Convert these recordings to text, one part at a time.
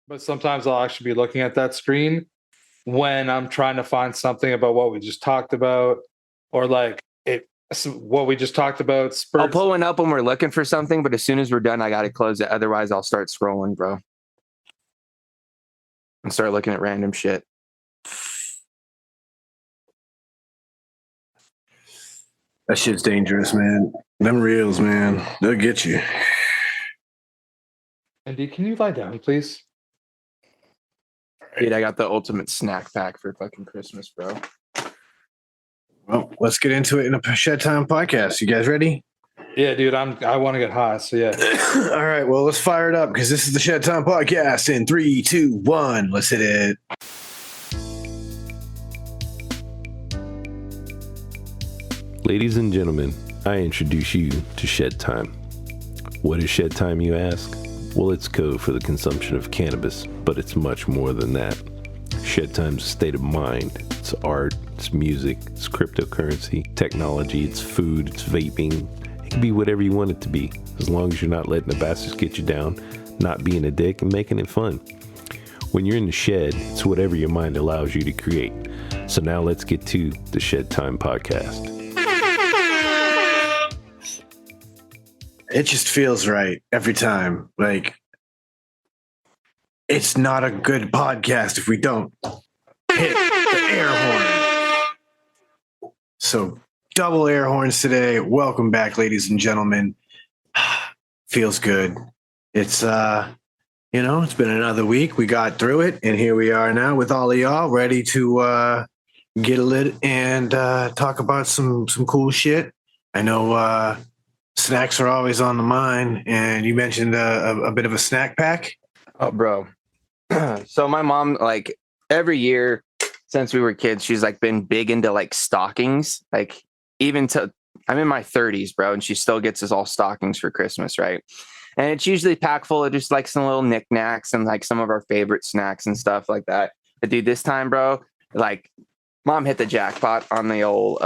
but sometimes I'll actually be looking at that screen when I'm trying to find something about what we just talked about, or like what we just talked about I'll spurred. pull one up when we're looking for something, but as soon as we're done, I got to close it. Otherwise, I'll start scrolling, bro, and start looking at random shit. That shit's dangerous, man. Them reels, man, they'll get you. Andy, can you lie down, please? Dude, I got the ultimate snack pack for fucking Christmas, bro. Well, let's get into it in a Shedtime podcast. You guys ready? Yeah, dude, I want to get high, so yeah. All right, well, let's fire it up because this is the Shedtime podcast in 3, 2, 1. Let's hit it. Ladies and gentlemen, I introduce you to Shedtime. What is Shedtime, you ask? Well, it's code for the consumption of cannabis, but it's much more than that. Shedtime's a state of mind. It's art, it's music, it's cryptocurrency, technology, it's food, it's vaping. It can be whatever you want it to be, as long as you're not letting the bastards get you down, not being a dick, and making it fun. When you're in the shed, it's whatever your mind allows you to create. So now let's get to the Shedtime podcast. It just feels right every time. Like, it's not a good podcast if we don't hit the air horn. So, double air horns today. Welcome back, ladies and gentlemen. Feels good. It's it's been another week. We got through it, and here we are now with all of y'all ready to get lit and talk about some cool shit. I know snacks are always on the mind, and you mentioned a bit of a snack pack. Oh, bro. So my mom, like, every year since we were kids, she's like been big into like stockings. Like, even to I'm in my 30s, bro, and she still gets us all stockings for Christmas, right? And it's usually packed full of just like some little knickknacks and like some of our favorite snacks and stuff like that. But dude, this time, bro, like, Mom hit the jackpot on the old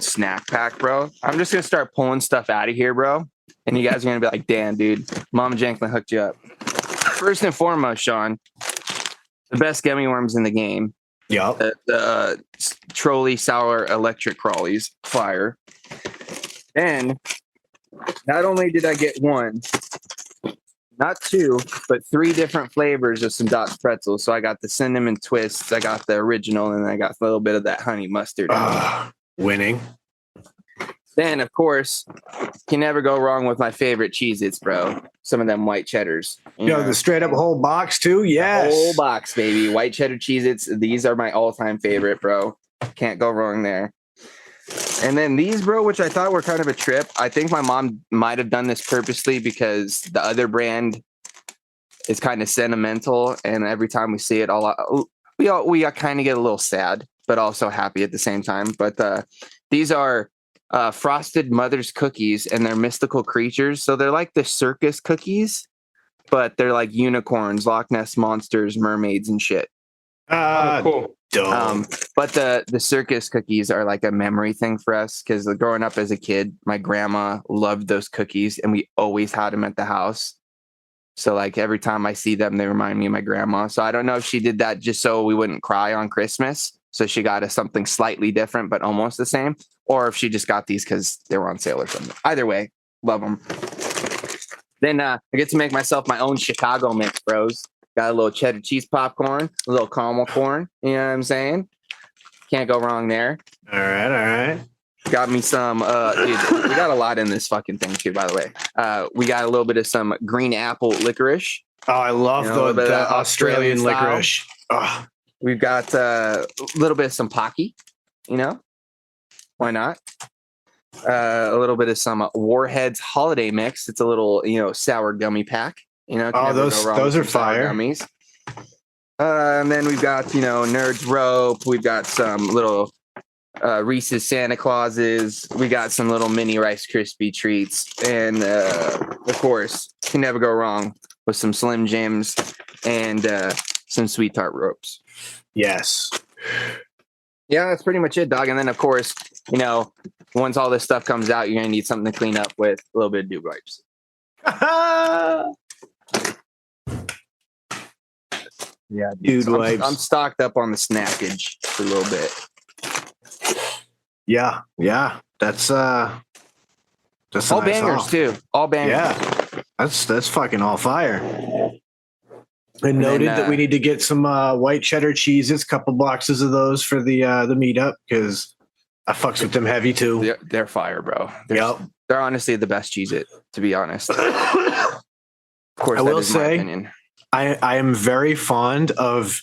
snack pack, bro. I'm just gonna start pulling stuff out of here, bro. And you guys are gonna be like, damn, dude, Mama Janklin hooked you up. First and foremost, Sean, the best gummy worms in the game. Yup. The Trolley Sour Electric Crawlies, fire. And not only did I get one, not two, but 3 different flavors of some Dot's pretzels. So I got the cinnamon twists, I got the original, and I got a little bit of that honey mustard. Winning. Then, of course, can never go wrong with my favorite Cheez-Its, bro. Some of them white cheddars. The straight up whole box too? Yes. Whole box, baby. White cheddar Cheez-Its. These are my all-time favorite, bro. Can't go wrong there. And then these, bro, which I thought were kind of a trip. I think my mom might have done this purposely because the other brand is kind of sentimental, and every time we see it, we kind of get a little sad, but also happy at the same time. But these are frosted mother's cookies, and they're mystical creatures. So they're like the circus cookies, but they're like unicorns, Loch Ness monsters, mermaids, and shit. Cool. But the circus cookies are like a memory thing for us because growing up as a kid, my grandma loved those cookies, and we always had them at the house. So like every time I see them, they remind me of my grandma. So I don't know if she did that just so we wouldn't cry on Christmas. So she got us something slightly different, but almost the same. Or if she just got these because they were on sale or something. Either way, love them. Then I get to make myself my own Chicago mix, bros. Got a little cheddar cheese popcorn, a little caramel corn. You know what I'm saying? Can't go wrong there. All right. Got me some, dude, we got a lot in this fucking thing too, by the way. We got a little bit of some green apple licorice. Oh, I love the Australian licorice. Oh. We've got a little bit of some Pocky, why not? A little bit of some Warheads holiday mix. It's a little, sour gummy pack. Those are fire gummies. And then we've got, Nerds Rope. We've got some little Reese's Santa Clauses. We got some little mini Rice Krispie treats. And, of course, can never go wrong with some Slim Jims and some Sweet Tart Ropes. Yes. Yeah, that's pretty much it, dog. And then, of course, once all this stuff comes out, you're going to need something to clean up with a little bit of Dude Wipes. Yeah, Dude so wipes. I'm stocked up on the snackage for a little bit. Yeah. That's a All nice bangers haul. too. All bangers. Yeah, that's fucking all fire. And then, noted that we need to get some white cheddar cheeses, couple boxes of those for the meetup because I fucks with them heavy too. They're fire, bro. Yep. They're honestly the best cheese it, to be honest. Of course, I that will is my say, opinion. I am very fond of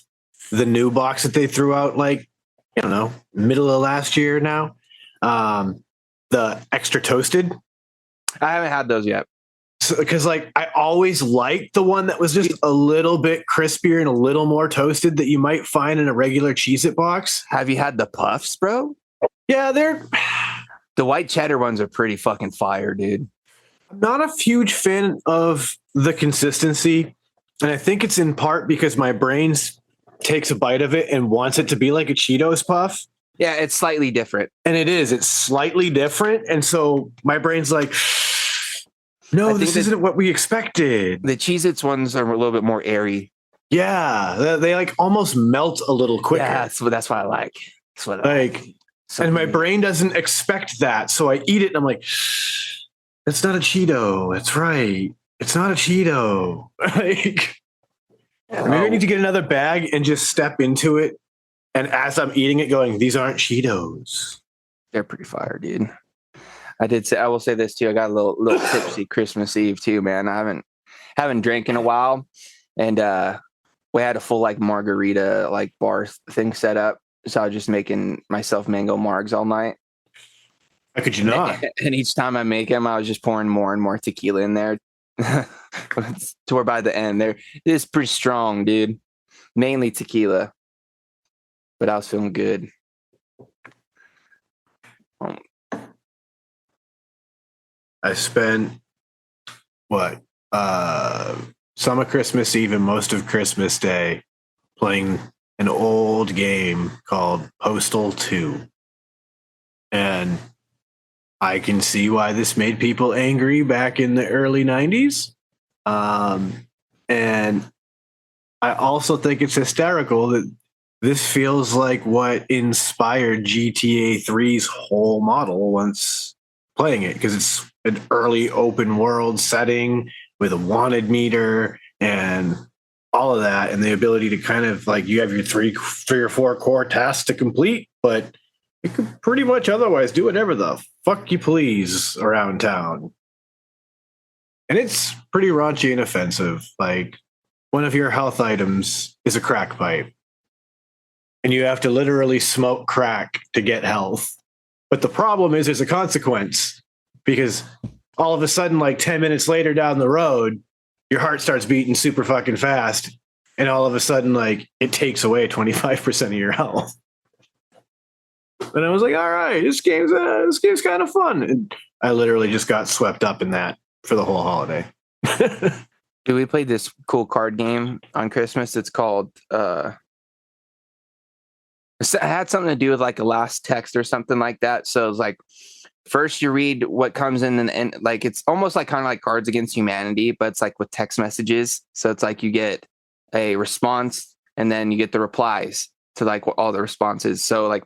the new box that they threw out, like, I don't know, middle of last year now. The extra toasted. I haven't had those yet. Because like I always liked the one that was just a little bit crispier and a little more toasted that you might find in a regular Cheez-It box. Have you had the puffs, bro? Yeah, they're The white cheddar ones are pretty fucking fire, dude. I'm not a huge fan of the consistency. And I think it's in part because my brain takes a bite of it and wants it to be like a Cheetos puff. Yeah, it's slightly different. And it's slightly different. And so my brain's like, no, this isn't what we expected. The Cheez-Its ones are a little bit more airy. Yeah, they like almost melt a little quicker. Yeah, that's what I like. That's what I like. And my brain doesn't expect that. So I eat it and I'm like, it's not a Cheeto. That's right. It's not a Cheeto. Like, maybe I need to get another bag and just step into it. And as I'm eating it, going, these aren't Cheetos. They're pretty fire, dude. I will say this too. I got a little tipsy Christmas Eve too, man. I haven't drank in a while, and we had a full like margarita like bar thing set up. So I was just making myself mango margs all night. How could you not? And each time I make them, I was just pouring more and more tequila in there. Toward by the end, it is pretty strong, dude. Mainly tequila, but I was feeling good. I spent some of Christmas Eve and most of Christmas Day playing an old game called Postal 2. And I can see why this made people angry back in the early 90s. And I also think it's hysterical that this feels like what inspired GTA 3's whole model once playing it, because it's an early open world setting with a wanted meter and all of that, and the ability to kind of like you have your three or four core tasks to complete, but you could pretty much otherwise do whatever the fuck you please around town. And it's pretty raunchy and offensive. Like, one of your health items is a crack pipe, and you have to literally smoke crack to get health. But the problem is there's a consequence, because all of a sudden, like 10 minutes later down the road, your heart starts beating super fucking fast. And all of a sudden, like, it takes away 25% of your health. And I was like, all right, this game's kind of fun. And I literally just got swept up in that for the whole holiday. Dude, we played this cool card game on Christmas. It's called it had something to do with like a last text or something like that. So it's like, first you read what comes in and like it's almost like kind of like Cards Against Humanity, but it's like with text messages. So it's like you get a response and then you get the replies to like all the responses. So like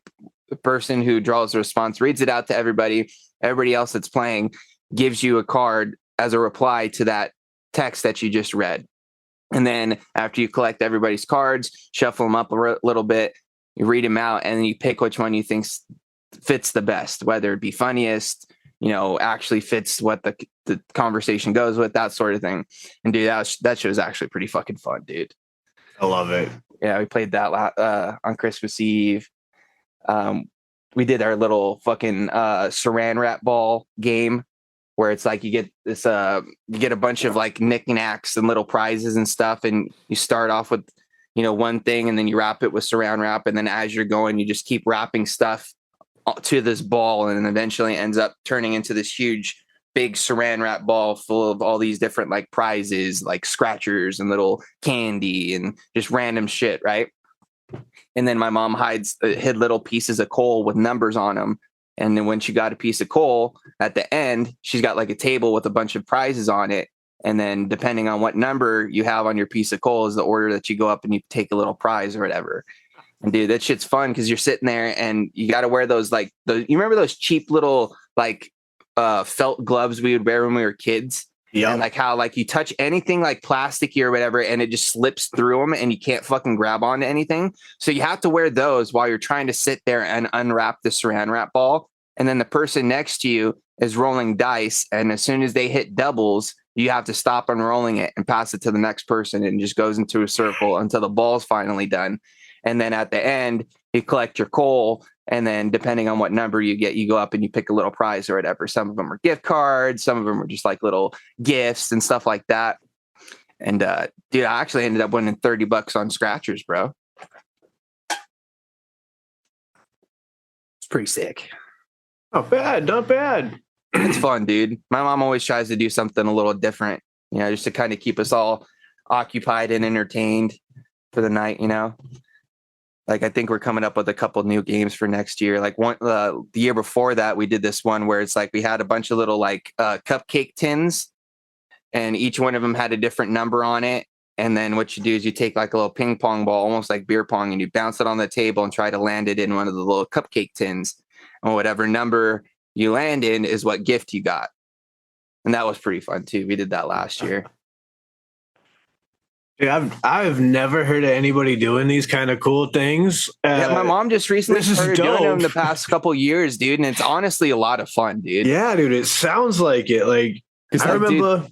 the person who draws the response reads it out to everybody. Everybody else that's playing gives you a card as a reply to that text that you just read. And then after you collect everybody's cards, shuffle them up a little bit, you read them out, and then you pick which one you think fits the best, whether it be funniest, actually fits what the conversation goes with, that sort of thing. And dude, that shit was actually pretty fucking fun, dude. I love it. Yeah, we played that on Christmas Eve. We did our little fucking saran wrap ball game, where it's like you get this you get a bunch of like knickknacks and little prizes and stuff, and you start off with one thing, and then you wrap it with saran wrap, and then as you're going, you just keep wrapping stuff to this ball, and then eventually ends up turning into this huge big saran wrap ball full of all these different like prizes, like scratchers and little candy and just random shit, right? And then my mom hid little pieces of coal with numbers on them. And then when she got a piece of coal at the end, she's got like a table with a bunch of prizes on it. And then depending on what number you have on your piece of coal is the order that you go up and you take a little prize or whatever. And dude, that shit's fun because you're sitting there and you got to wear those you remember those cheap little felt gloves we would wear when we were kids? Yeah. And like how like you touch anything like plasticky or whatever and it just slips through them and you can't fucking grab onto anything. So you have to wear those while you're trying to sit there and unwrap the saran wrap ball. And then the person next to you is rolling dice. And as soon as they hit doubles, you have to stop unrolling it and pass it to the next person. And it just goes into a circle until the ball's finally done. And then at the end, you collect your coal. And then depending on what number you get, you go up and you pick a little prize or whatever. Some of them are gift cards. Some of them are just like little gifts and stuff like that. And dude, I actually ended up winning $30 on scratchers, bro. It's pretty sick. Not bad. Not bad. It's fun, dude. My mom always tries to do something a little different, just to kind of keep us all occupied and entertained for the night, Like I think we're coming up with a couple new games for next year. Like the year before that, we did this one where it's like we had a bunch of little cupcake tins, and each one of them had a different number on it. And then what you do is you take like a little ping pong ball, almost like beer pong, and you bounce it on the table and try to land it in one of the little cupcake tins. And whatever number you land in is what gift you got. And that was pretty fun too. We did that last year. Yeah, I've never heard of anybody doing these kind of cool things. Yeah, my mom just recently this is started doing them the dope. past couple years, dude. And it's honestly a lot of fun, dude. Yeah, dude, it sounds like it. Like I remember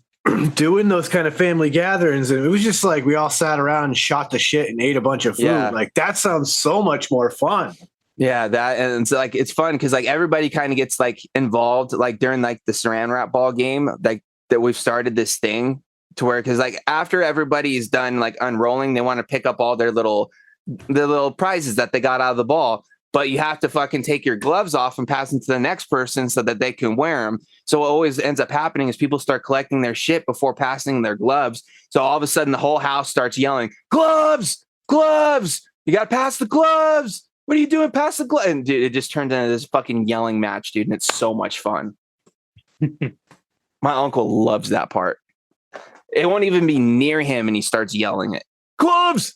doing those kind of family gatherings, and it was just like we all sat around and shot the shit and ate a bunch of food. Yeah. Like that sounds so much more fun. Yeah, that and it's like it's fun because like everybody kind of gets like involved like during like the saran wrap ball game, like that we've started this thing to where because like after everybody's done like unrolling, they want to pick up all their little prizes that they got out of the ball. But you have to fucking take your gloves off and pass them to the next person so that they can wear them. So what always ends up happening is people start collecting their shit before passing their gloves. So all of a sudden the whole house starts yelling, "Gloves, gloves! You got to pass the gloves! What are you doing? Pass the glove!" And dude, it just turned into this fucking yelling match, dude. And it's so much fun. My uncle loves that part. It won't even be near him, and he starts yelling it. Gloves!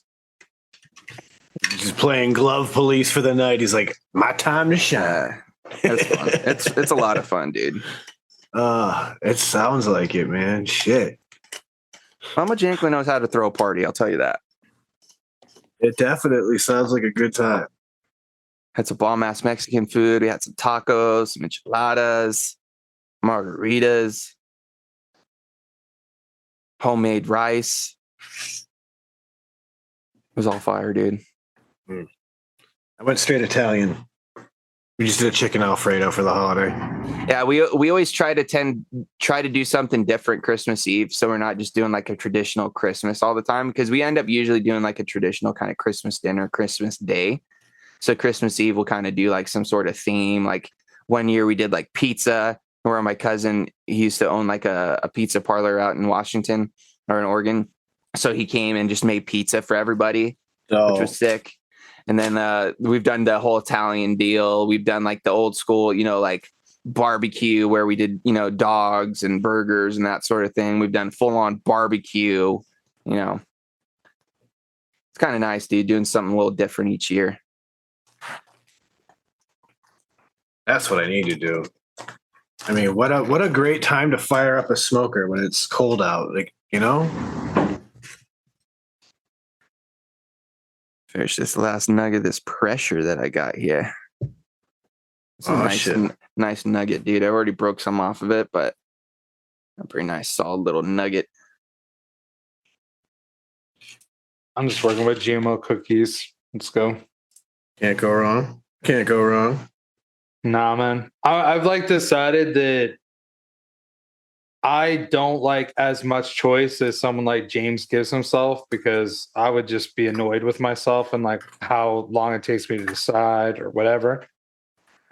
Just playing glove police for the night. He's like, my time to shine. That's fun. It's a lot of fun, dude. It sounds like it, man. Shit. Mama Janklin knows how to throw a party, I'll tell you that. It definitely sounds like a good time. Had some bomb-ass Mexican food. We had some tacos, some enchiladas, margaritas, homemade rice. It was all fire, dude. I went straight Italian. We just did a chicken Alfredo for the holiday. Yeah, we always try to do something different Christmas Eve, so we're not just doing like a traditional Christmas all the time because we end up usually doing like a traditional kind of Christmas dinner, Christmas Day. So Christmas Eve we'll kind of do like some sort of theme. Like one year we did like pizza, where my cousin he used to own like a pizza parlor out in Washington or in Oregon, so he came and just made pizza for everybody, which was sick. And then we've done the whole Italian deal. We've done like the old school, like barbecue where we did, dogs and burgers and that sort of thing. We've done full on barbecue, It's kind of nice, dude, doing something a little different each year. That's what I need to do. I mean, what a great time to fire up a smoker when it's cold out. Like, Finish this last nugget, this pressure that I got here. It's a nice nugget, dude. I already broke some off of it, but a pretty nice, solid little nugget. I'm just working with GMO cookies. Let's go. Can't go wrong. Can't go wrong. Nah, man. I've like decided that I don't like as much choice as someone like James gives himself because I would just be annoyed with myself and like how long it takes me to decide or whatever.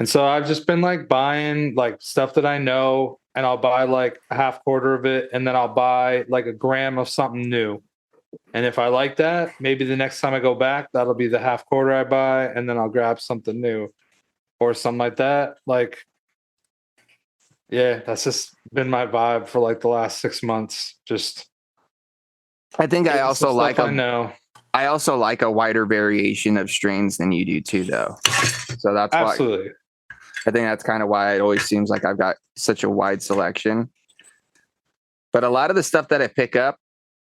And so I've just been like buying like stuff that I know, and I'll buy like a half quarter of it, and then I'll buy like a gram of something new. And if I like that, maybe the next time I go back, that'll be the half quarter I buy, and then I'll grab something new or something like that. Like, Yeah, that's just been my vibe for like the last 6 months. Just I think I getting also some like stuff I know. I also like a wider variation of strains than you do too, though. So that's why Absolutely. I think that's kind of why it always seems like I've got such a wide selection. But a lot of the stuff that I pick up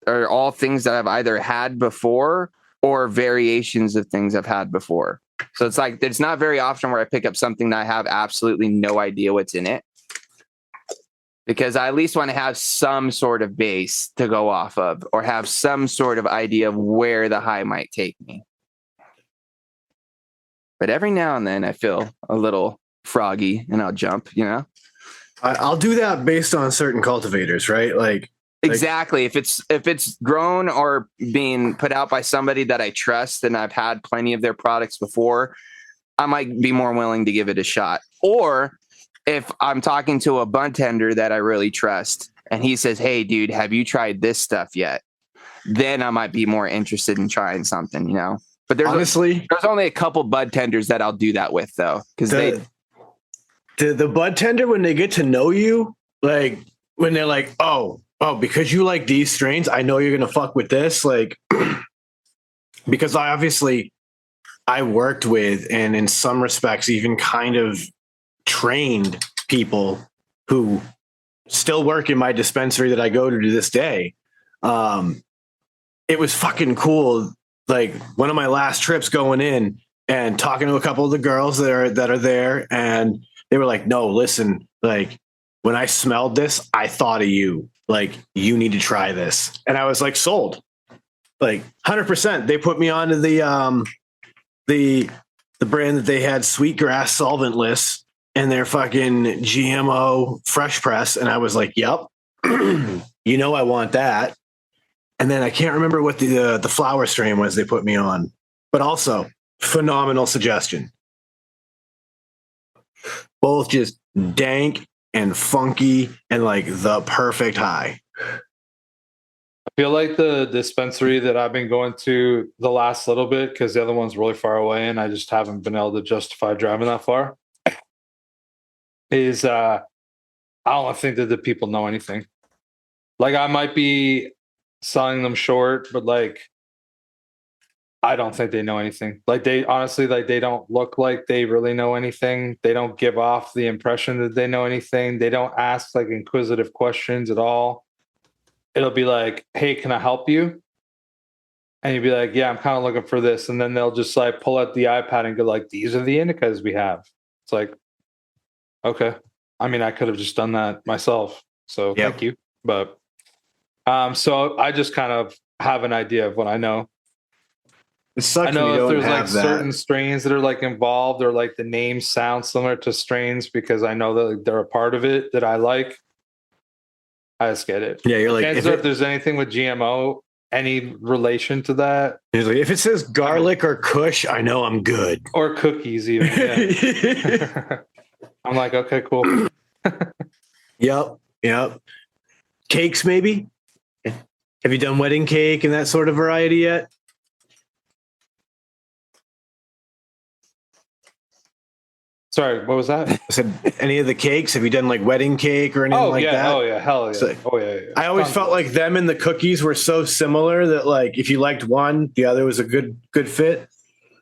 are all things that I've either had before or variations of things I've had before. So it's like it's not very often where I pick up something that I have absolutely no idea what's in it, because I at least want to have some sort of base to go off of or have some sort of idea of where the high might take me. But every now and then I feel a little froggy and I'll jump, you know? I'll do that based on certain cultivators, right? Like Exactly. If it's grown or being put out by somebody that I trust and I've had plenty of their products before, I might be more willing to give it a shot. Or if I'm talking to a bud tender that I really trust and he says, "Hey dude, have you tried this stuff yet?" Then I might be more interested in trying something, you know? But there's only a couple bud tenders that I'll do that with though. Because the bud tender, when they get to know you, like when they're like, oh, because you like these strains, I know you're gonna fuck with this. Like because I worked with, and in some respects even kind of trained people who still work in my dispensary that I go to this day. It was fucking cool. Like one of my last trips going in and talking to a couple of the girls that are there, and they were like, "No, listen, like when I smelled this, I thought of you. Like you need to try this." And I was like, sold. Like 100%. They put me onto the brand that they had, Sweetgrass solventless, and their fucking GMO fresh press, and I was like, "Yep, you know I want that." And then I can't remember what the flower strain was they put me on, but also phenomenal suggestion. Both just dank and funky and like the perfect high. I feel like the dispensary that I've been going to the last little bit, because the other one's really far away and I just haven't been able to justify driving that far, is I don't think that the people know anything. Like I might be selling them short, but like I don't think they know anything. Like they honestly, like they don't look like they really know anything. They don't give off the impression that they know anything. They don't ask like inquisitive questions at all. It'll be like, "Hey, can I help you?" And you'd be like, "Yeah, I'm kind of looking for this." And then they'll just like pull out the iPad and go like, "These are the indicas we have." It's like, okay. I mean, I could have just done that myself. So Thank you. But so I just kind of have an idea of what I know. It sucks. I know if there's like certain strains that are like involved, or like the names sound similar to strains because I know that they're a part of it that I like. I just get it. Yeah, you're like, if there's anything with GMO, any relation to that. Like, if it says garlic or Kush, I know I'm good. Or cookies, even. Yeah. I'm like, okay, cool. Yep. Cakes, maybe? Have you done wedding cake and that sort of variety yet? Sorry, what was that? I said, any of the cakes? Have you done like wedding cake or anything like that? Oh yeah, hell yeah. So, yeah. I always felt like them and the cookies were so similar that like if you liked one, the other was a good fit.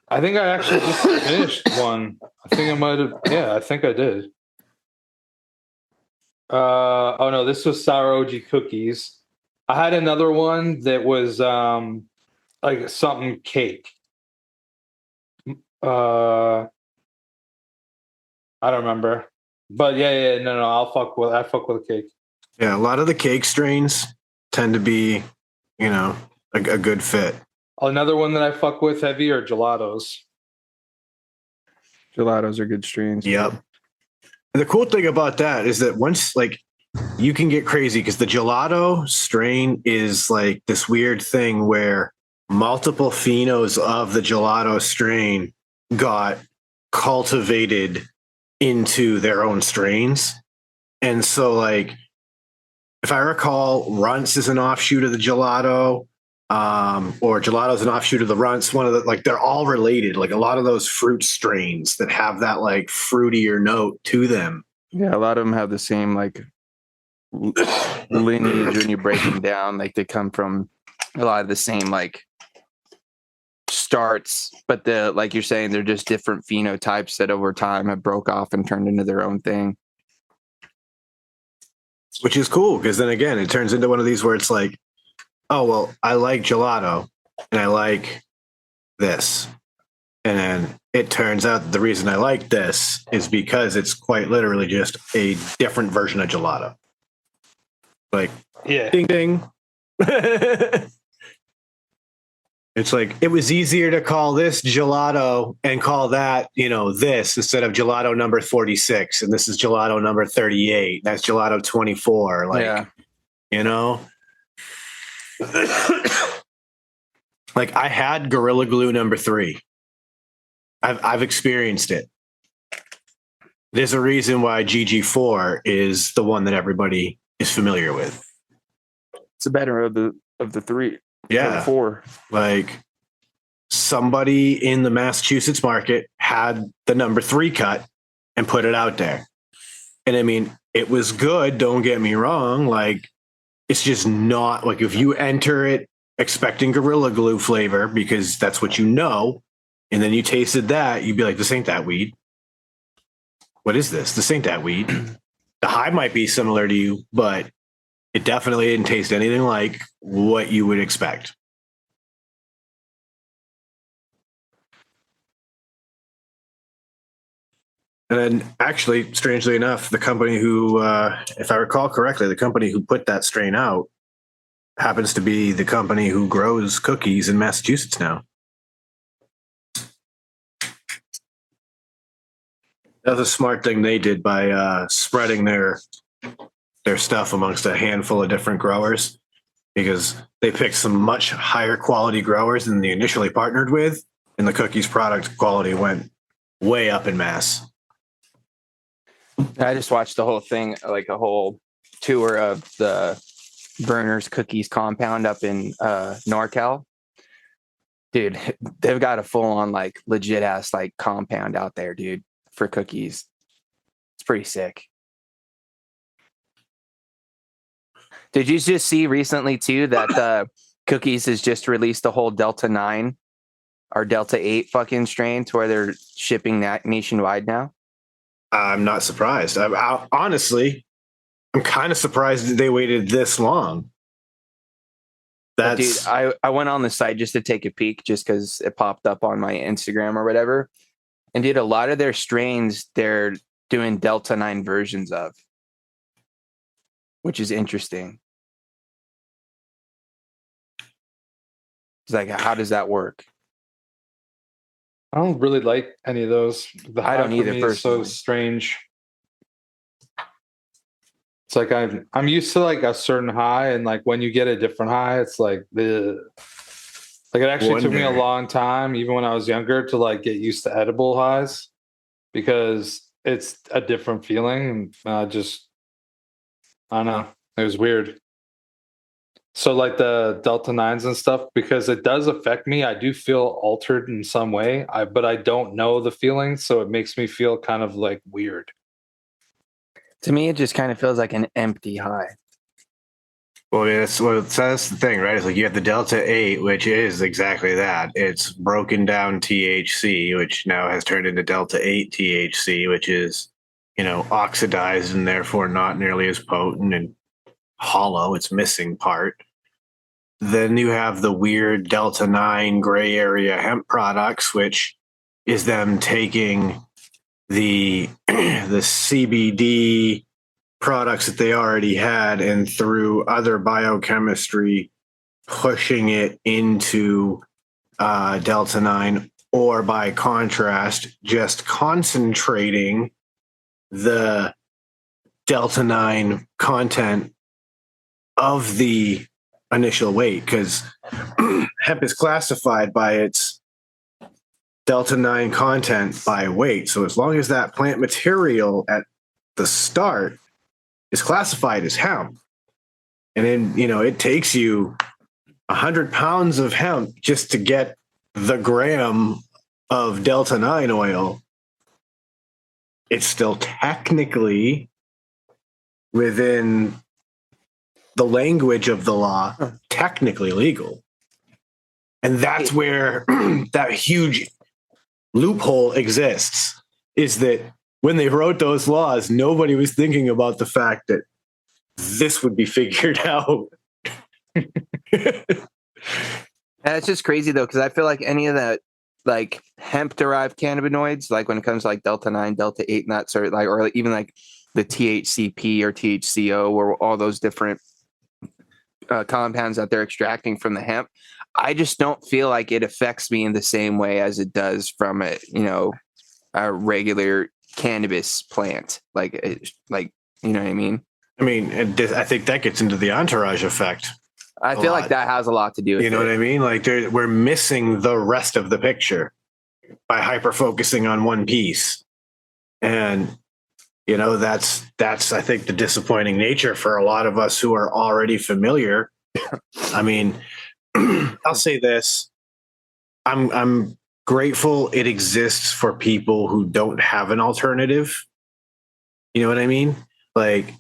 I think I actually just finished one. I think I might have. Yeah, I think I did. Oh no, this was sour OG cookies. I had another one that was like something cake. I don't remember, but no, I fuck with a cake. Yeah, a lot of the cake strains tend to be, a good fit. Another one that I fuck with heavy are gelatos. Gelatos are good strains. Yep. And the cool thing about that is that once like you can get crazy because the gelato strain is like this weird thing where multiple phenos of the gelato strain got cultivated into their own strains. And so like if I recall, Runts is an offshoot of the gelato, or gelato's an offshoot of the Runts. One of the like they're all related. Like a lot of those fruit strains that have that like fruitier note to them Yeah, a lot of them have the same like lineage when you break them down. Like they come from a lot of the same like starts, but the like you're saying, they're just different phenotypes that over time have broke off and turned into their own thing. Which is cool because then again, it turns into one of these where it's like, oh, well, I like gelato and I like this. And then it turns out the reason I like this is because it's quite literally just a different version of gelato. Like, Yeah. ding, ding. It's like, it was easier to call this gelato and call that, this instead of gelato number 46. And this is gelato number 38. That's gelato 24. Like, Yeah. Like I had Gorilla Glue number 3. I've experienced it. There's a reason why GG4 is the one that everybody is familiar with. It's the better of the three. Yeah. The 4. Like somebody in the Massachusetts market had the number 3 cut and put it out there. And I mean, it was good. Don't get me wrong. Like it's just not like if you enter it expecting Gorilla Glue flavor because that's what you know, and then you tasted that, you'd be like, this ain't that weed. What is this? This ain't that weed. The high might be similar to you, but it definitely didn't taste anything like what you would expect. And then actually, strangely enough, the company who, if I recall correctly, the company who put that strain out happens to be the company who grows cookies in Massachusetts now. That's a smart thing they did by spreading their stuff amongst a handful of different growers, because they picked some much higher quality growers than they initially partnered with, and the cookies product quality went way up in Mass. I just watched the whole thing, like a whole tour of the Burners Cookies compound up in NorCal. Dude, they've got a full on like legit ass like compound out there, dude, for cookies. It's pretty sick. Did you just see recently too that Cookies has just released a whole Delta 9 or Delta 8 fucking strain to where they're shipping that nationwide now? I'm not surprised. Honestly, I'm kind of surprised that they waited this long. Dude, I went on the site just to take a peek just because it popped up on my Instagram or whatever. And dude, a lot of their strains, they're doing Delta 9 versions of, which is interesting. It's like, how does that work? I don't really like any of those. The I don't high for either, me is so personally. strange. It's like I'm used to like a certain high, and like when you get a different high, it's like the like it actually took me a long time, even when I was younger, to like get used to edible highs because it's a different feeling. And I don't know. It was weird. So like the Delta 9s and stuff, because it does affect me. I do feel altered in some way, but I don't know the feeling. So it makes me feel kind of like weird. To me, it just kind of feels like an empty high. Well, that's the thing, right? It's like you have the Delta 8, which is exactly that. It's broken down THC, which now has turned into Delta 8 THC, which is, oxidized and therefore not nearly as potent and hollow. It's missing part. Then you have the weird Delta 9 gray area hemp products, which is them taking the CBD products that they already had and through other biochemistry pushing it into Delta 9, or by contrast, just concentrating the Delta 9 content of the initial weight, because hemp is classified by its Delta 9 content by weight. So as long as that plant material at the start is classified as hemp, and then, it takes you 100 pounds of hemp just to get the gram of Delta 9 oil, it's still technically within the language of the law, technically legal. And that's where that huge loophole exists, is that when they wrote those laws, nobody was thinking about the fact that this would be figured out. And it's just crazy though, because I feel like any of that, like hemp derived cannabinoids, like when it comes to like Delta 9, Delta 8 nuts, or even like the THCP or THCO, or all those different compounds that they're extracting from the hemp, I just don't feel like it affects me in the same way as it does from a regular cannabis plant. Like you know what I mean? I mean, I think that gets into the entourage effect. I feel like that has a lot to do with it. You know what I mean? Like we're missing the rest of the picture by hyper focusing on one piece. And, you know, that's I think the disappointing nature for a lot of us who are already familiar. I mean, I'll say this. I'm grateful it exists for people who don't have an alternative. You know what I mean? Like,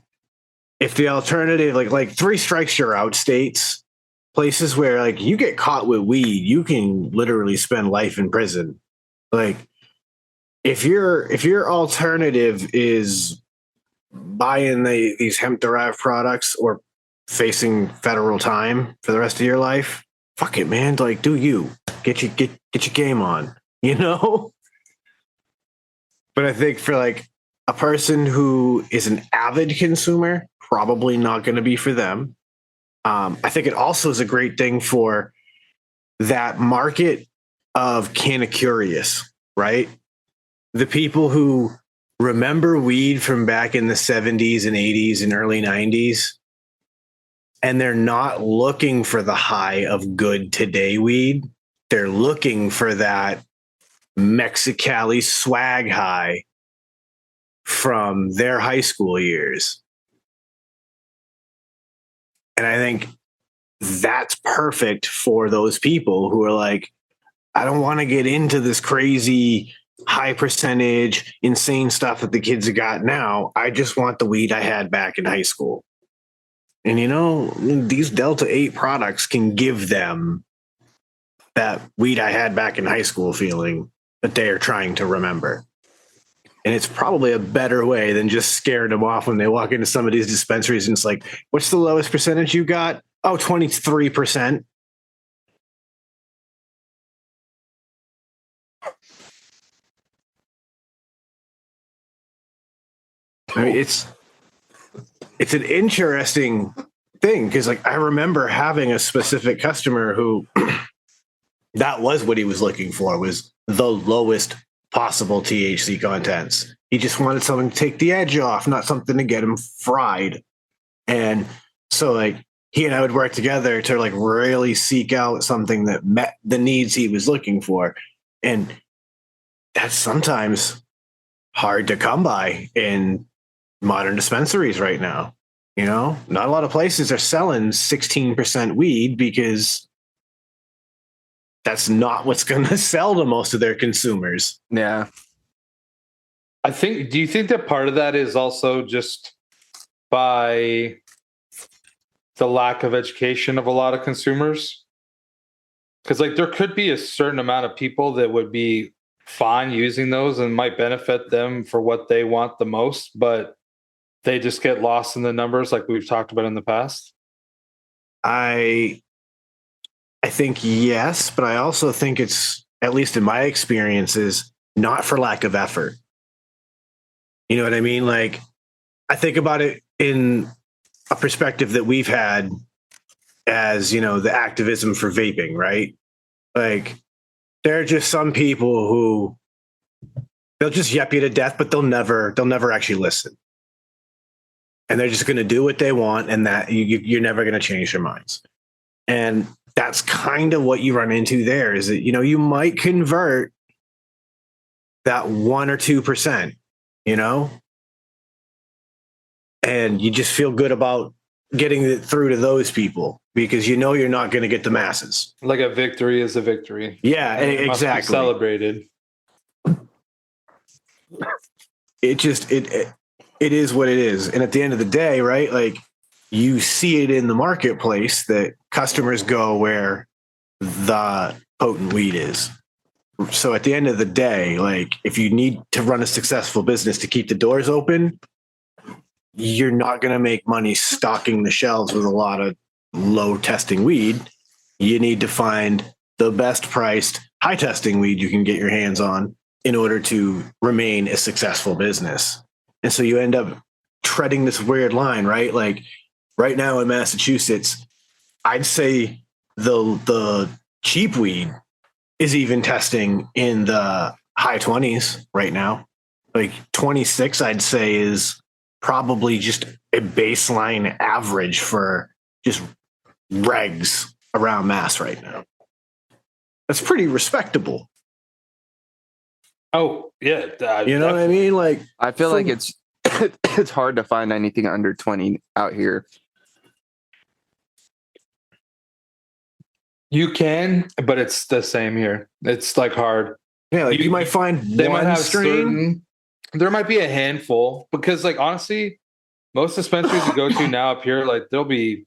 if the alternative, like 3 strikes you're out states, places where like you get caught with weed, you can literally spend life in prison. Like, if your alternative is buying these hemp derived products or facing federal time for the rest of your life, fuck it, man. Like, do you get your game on, you know? But I think for like a person who is an avid consumer, probably not going to be for them. I think it also is a great thing for that market of kinda curious, right? The people who remember weed from back in the 70s and 80s and early 90s, and they're not looking for the high of good today weed. They're looking for that Mexicali swag high from their high school years. And I think that's perfect for those people who are like, I don't want to get into this crazy high percentage, insane stuff that the kids have got now. I just want the weed I had back in high school. And, you know, these Delta 8 products can give them that weed I had back in high school feeling that they are trying to remember. And it's probably a better way than just scaring them off when they walk into some of these dispensaries and it's like, what's the lowest percentage you got? Oh, 23%. I mean, it's an interesting thing because like I remember having a specific customer who that was what he was looking for, was the lowest possible THC contents. He just wanted something to take the edge off, not something to get him fried. And so like he and I would work together to like really seek out something that met the needs he was looking for. And that's sometimes hard to come by in modern dispensaries right now. You know, not a lot of places are selling 16% weed because that's not what's going to sell to most of their consumers. Yeah. Do you think that part of that is also just by the lack of education of a lot of consumers? Because like there could be a certain amount of people that would be fine using those and might benefit them for what they want the most, but they just get lost in the numbers like we've talked about in the past. I think yes, but I also think it's, at least in my experiences, not for lack of effort. You know what I mean? Like, I think about it in a perspective that we've had as, you know, the activism for vaping, right? Like, there are just some people who they'll just yep you to death, but they'll never actually listen. And they're just going to do what they want, and that you're never going to change their minds. And that's kind of what you run into there, is that, you know, you might convert that 1 or 2%, you know, and you just feel good about getting it through to those people because you know you're not going to get the masses. Like a victory is a victory. Yeah, It must be exactly. celebrated. it is what it is. And at the end of the day, right? Like you see it in the marketplace that customers go where the potent weed is. So at the end of the day, like if you need to run a successful business to keep the doors open, you're not going to make money stocking the shelves with a lot of low testing weed. You need to find the best priced, high testing weed you can get your hands on in order to remain a successful business. And so you end up treading this weird line, right? Like right now in Massachusetts, I'd say the cheap weed is even testing in the high 20s right now. Like 26, I'd say, is probably just a baseline average for just regs around Mass right now. That's pretty respectable. Oh, yeah. You know what I mean? Like I feel like it's it's hard to find anything under 20 out here. You can, but it's the same here. It's like hard. Yeah, like you might find They might one have strain. there might be a handful because, like, honestly, most dispensaries you go to now up here, like, there'll be,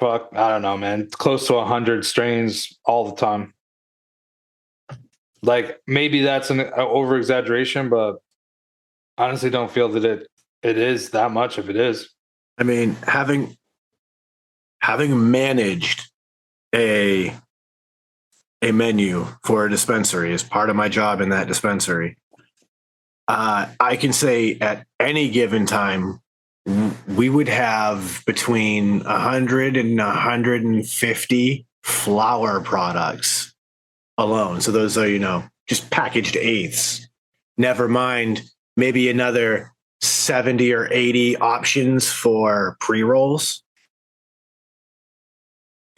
I don't know, man, close to 100 strains all the time. Like, maybe that's an over exaggeration, but honestly, don't feel that it is that much if it is. I mean, having managed a menu for a dispensary as part of my job in that dispensary, I can say at any given time we would have between 100 and 150 flower products alone. So those are, just packaged eighths. Never mind maybe another 70 or 80 options for pre-rolls.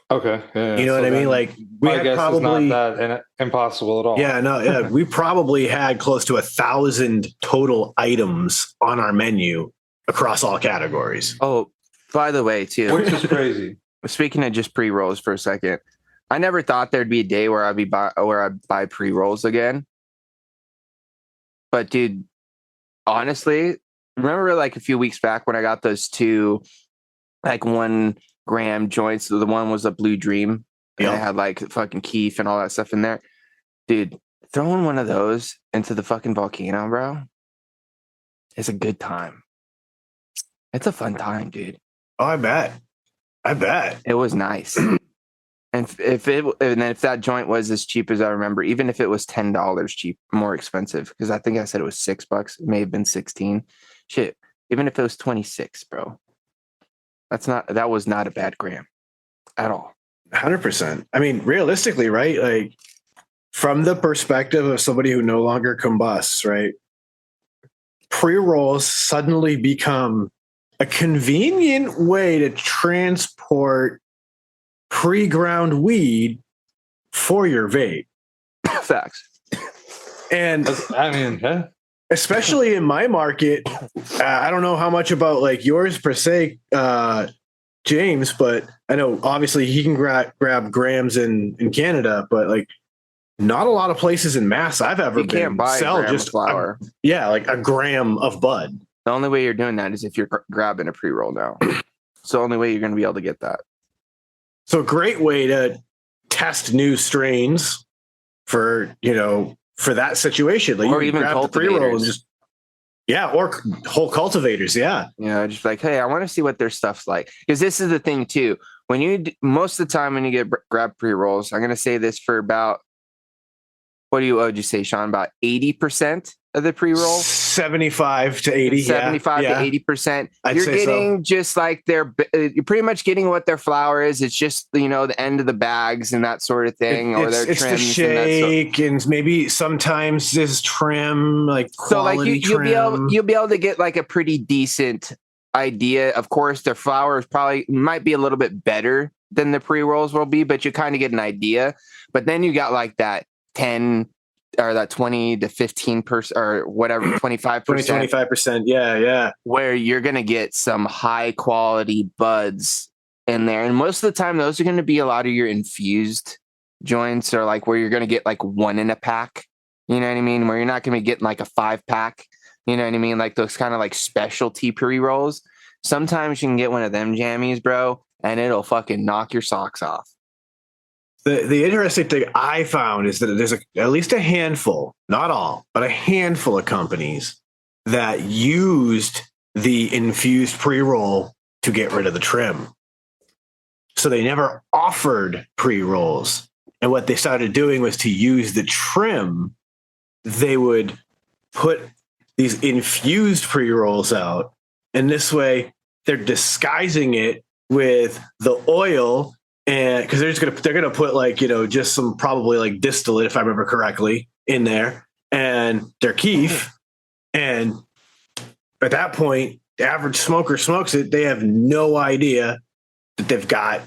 Okay. Yeah, You know what I mean? Like we my had guess probably is not that impossible at all. Yeah, no, yeah. We probably had close to 1,000 total items on our menu across all categories. Oh, by the way, too, Which is crazy. speaking of just pre-rolls for a second, I never thought there'd be a day where I'd buy pre-rolls again. But dude, honestly, remember like a few weeks back when I got those two like 1 gram joints? The one was a Blue Dream. And it had like fucking keef and all that stuff in there. Dude, throwing one of those into the fucking volcano, bro, is a good time. It's a fun time, dude. Oh, I bet. It was nice. And if that joint was as cheap as I remember, even if it was $10 cheap, more expensive, because I think I said it was $6, it may have been 16. Shit, even if it was 26, bro, that was not a bad gram at all. 100%. I mean, realistically, right? Like from the perspective of somebody who no longer combusts, right? Pre-rolls suddenly become a convenient way to transport pre-ground weed for your vape. Facts. And I mean, especially in my market, I don't know how much about like yours per se, James, but I know obviously he can grab grams in Canada, but like not a lot of places in Mass I've ever You been can't buy sell a gram just of flour. like a gram of bud. The only way you're doing that is if you're grabbing a pre-roll now. It's the only way you're going to be able to get that. So a great way to test new strains for that situation. Like Or you can even grab the pre-roll and cultivators. or whole cultivators. Yeah. Just like, hey, I want to see what their stuff's like. Because this is the thing too. When most of the time when you get grab pre-rolls, I'm going to say this for about, what would you say, Sean? About 80% of the pre-roll? 75 to 80. 75 to 80%. You're getting just like you're pretty much getting what their flour is. It's just, the end of the bags and that sort of thing. It's the shake and maybe sometimes this trim, like quality trim. You'll be able to get like a pretty decent idea. Of course, their flour might be a little bit better than the pre-rolls will be, but you kind of get an idea. But then you got like that 10 or that 20 to 15% or whatever, 25%. 25%. Yeah. Where you're going to get some high quality buds in there. And most of the time, those are going to be a lot of your infused joints, or like where you're going to get like 1 in a pack You know what I mean? Where you're not going to be getting like a 5-pack. You know what I mean? Like those kind of like specialty pre-rolls. Sometimes you can get one of them jammies, bro, and it'll fucking knock your socks off. The interesting thing I found is that there's at least a handful, not all, but a handful of companies that used the infused pre-roll to get rid of the trim. So they never offered pre-rolls. And what they started doing was to use the trim. They would put these infused pre-rolls out. And this way they're disguising it with the oil, and because they're gonna put like, you know, just some probably like distillate, if I remember correctly, in there, and their keef. And at that point, the average smoker smokes it. They have no idea that they've got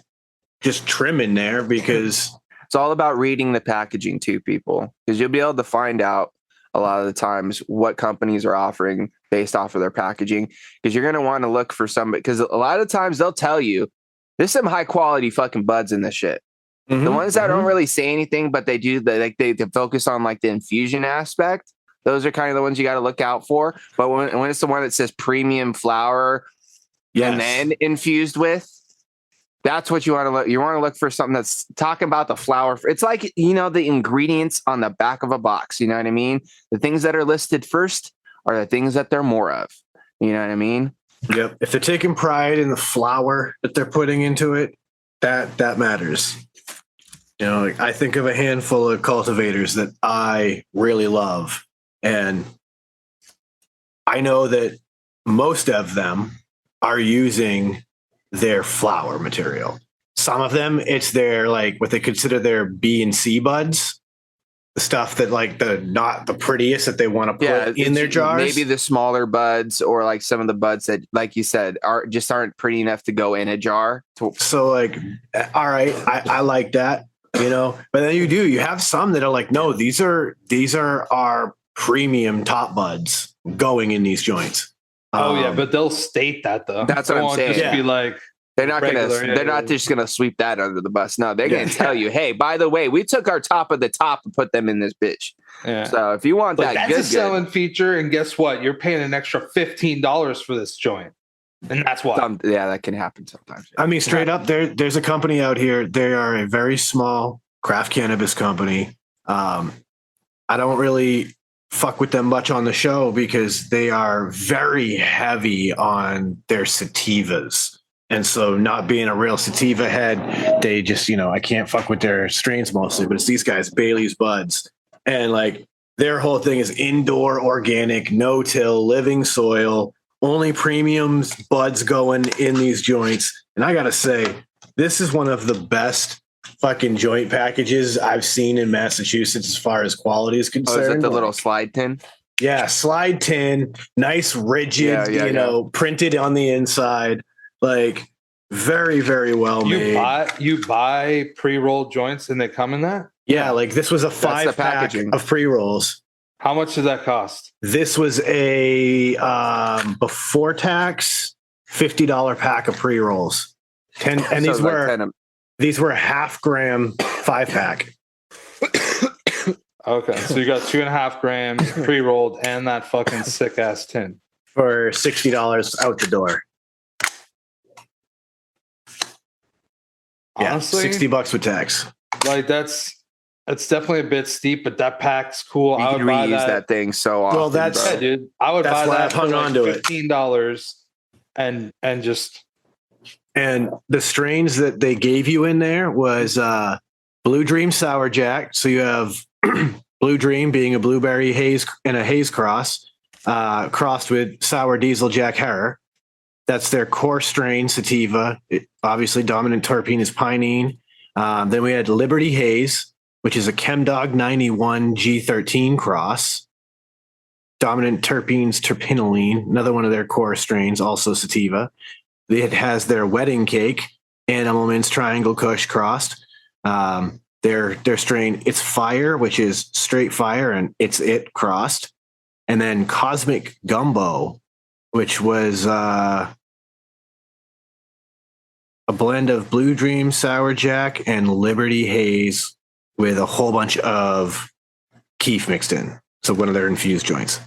just trim in there, because it's all about reading the packaging too, people, because you'll be able to find out a lot of the times what companies are offering based off of their packaging, because you're going to want to look for some, because a lot of times they'll tell you there's some high quality fucking buds in this shit. Mm-hmm, the ones that don't really say anything, but they focus on like the infusion aspect. Those are kind of the ones you got to look out for. But when it's the one that says premium flower, and then infused with, that's what you want to look. You want to look for something that's talking about the flower. It's like, you know, the ingredients on the back of a box. You know what I mean? The things that are listed first are the things that they're more of. You know what I mean? Yep. If they're taking pride in the flower that they're putting into it, that matters. You know, like, I think of a handful of cultivators that I really love, and I know that most of them are using their flower material. Some of them, it's their like what they consider their B and C buds, the stuff that like the not the prettiest that they want to put in their jars. Maybe the smaller buds, or like some of the buds that, like you said, aren't pretty enough to go in a jar. So like, all right, I like that, you know. But then you have some that are like, no, these are our premium top buds going in these joints. But they'll state that though. That's what I'm saying. Just be like, they're not just gonna sweep that under the bus. No, they're gonna tell you, hey, by the way, we took our top of the top and put them in this bitch. Yeah. So if you want that's a selling feature, and guess what? You're paying an extra $15 for this joint, and that's why. That can happen sometimes. I mean, straight up, there's a company out here. They are a very small craft cannabis company. I don't really fuck with them much on the show because they are very heavy on their sativas. And so, not being a real sativa head, they just, you know, I can't fuck with their strains mostly, but it's these guys, Bailey's Buds. And like their whole thing is indoor, organic, no-till, living soil, only premiums buds going in these joints. And I got to say, this is one of the best fucking joint packages I've seen in Massachusetts as far as quality is concerned. Oh, is it the little slide tin? Yeah, slide tin, nice, rigid, printed on the inside. Like very, very well made. You buy pre-rolled joints and they come in that? Yeah, like this was a 5-pack of pre-rolls. How much did that cost? This was a before tax $50 pack of pre-rolls. 10, and so these were half gram 5-pack. Okay, so you got 2.5 grams pre-rolled and that fucking sick ass tin for $60 out the door. Honestly, $60 with tax. Like that's definitely a bit steep, but that pack's cool. I would buy that thing so often. Well, that's dude. I would buy that for like $15 and just. And the strains that they gave you in there was Blue Dream Sour Jack. So you have Blue Dream being a blueberry haze and a haze cross, crossed with Sour Diesel Jack Herer. That's their core strain sativa. Obviously, dominant terpene is pinene. Then we had Liberty Haze, which is a ChemDog 91 G13 cross. Dominant terpenes terpinolene, another one of their core strains, also sativa. It has their Wedding Cake, Animal Mints Triangle Kush crossed. Their strain, It's Fire, which is straight fire, and It's It crossed. And then Cosmic Gumbo, which was a blend of Blue Dream Sour Jack and Liberty Haze with a whole bunch of keef mixed in. So one of their infused joints.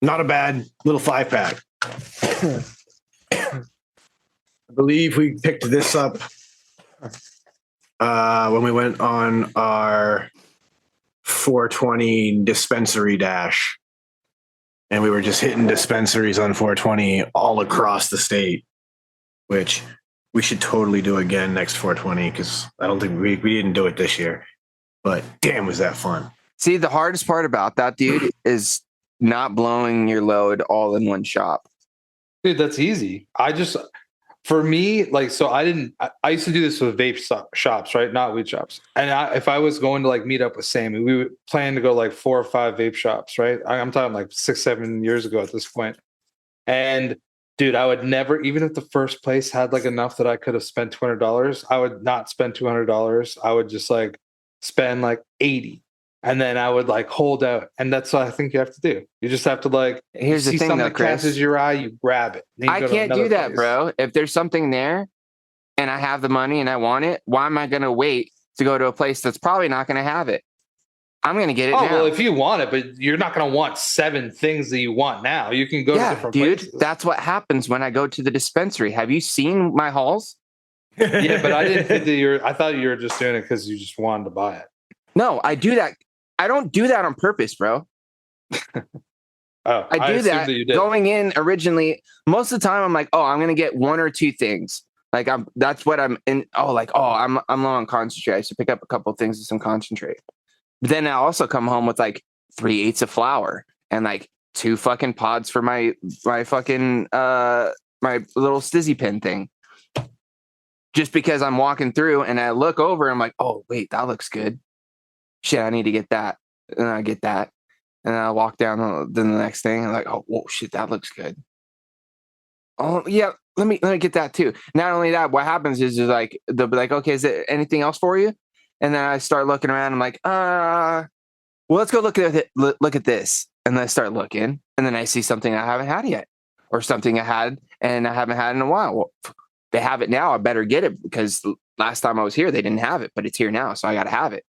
Not a bad little 5-pack. I believe we picked this up when we went on our 420 dispensary dash. And we were just hitting dispensaries on 420 all across the state, which we should totally do again next 420 because I don't think we didn't do it this year. But damn, was that fun. See, the hardest part about that, dude, is not blowing your load all in one shop. Dude, that's easy. For me, like, so I used to do this with vape shops, right? Not weed shops. And if I was going to like meet up with Sammy, we would plan to go like 4 or 5 vape shops, right? I'm talking like 6, 7 years ago at this point. And dude, I would never, even if the first place had like enough that I could have spent $200, I would not spend $200. I would just like spend like 80. And then I would like hold out. And that's what I think you have to do. You just have to like, Here's the see thing, something though, that Chris. catches your eye, you grab it. Then you I go to can't do another that, place. bro. If there's something there and I have the money and I want it, why am I going to wait to go to a place that's probably not going to have it? I'm going to get it now. Well, if you want it, but you're not going to want 7 things that you want now. You can go to different places. That's what happens when I go to the dispensary. Have you seen my hauls? Yeah, but I didn't think that I thought you were just doing it because you just wanted to buy it. No, I do that. I don't do that on purpose, bro. I do that going in originally. Most of the time, I'm like, oh, I'm gonna get 1 or 2 things. Like that's what I'm in. I'm low on concentrate. I should pick up a couple of things of some concentrate. But then I also come home with like 3/8 of flour and like 2 fucking pods for my fucking my little stizzy pin thing. Just because I'm walking through and I look over, I'm like, oh wait, that looks good. Shit, I need to get that. And I get that. And I walk down to the next thing. And I'm like, oh, whoa, shit, that looks good. Oh, yeah, let me get that too. Not only that, what happens is like, they'll be like, okay, is there anything else for you? And then I start looking around. I'm like, well, let's go look at it. Look at this. And then I start looking. And then I see something I haven't had yet. Or something I had and I haven't had in a while. Well, they have it now. I better get it because last time I was here, they didn't have it, but it's here now. So I got to have it.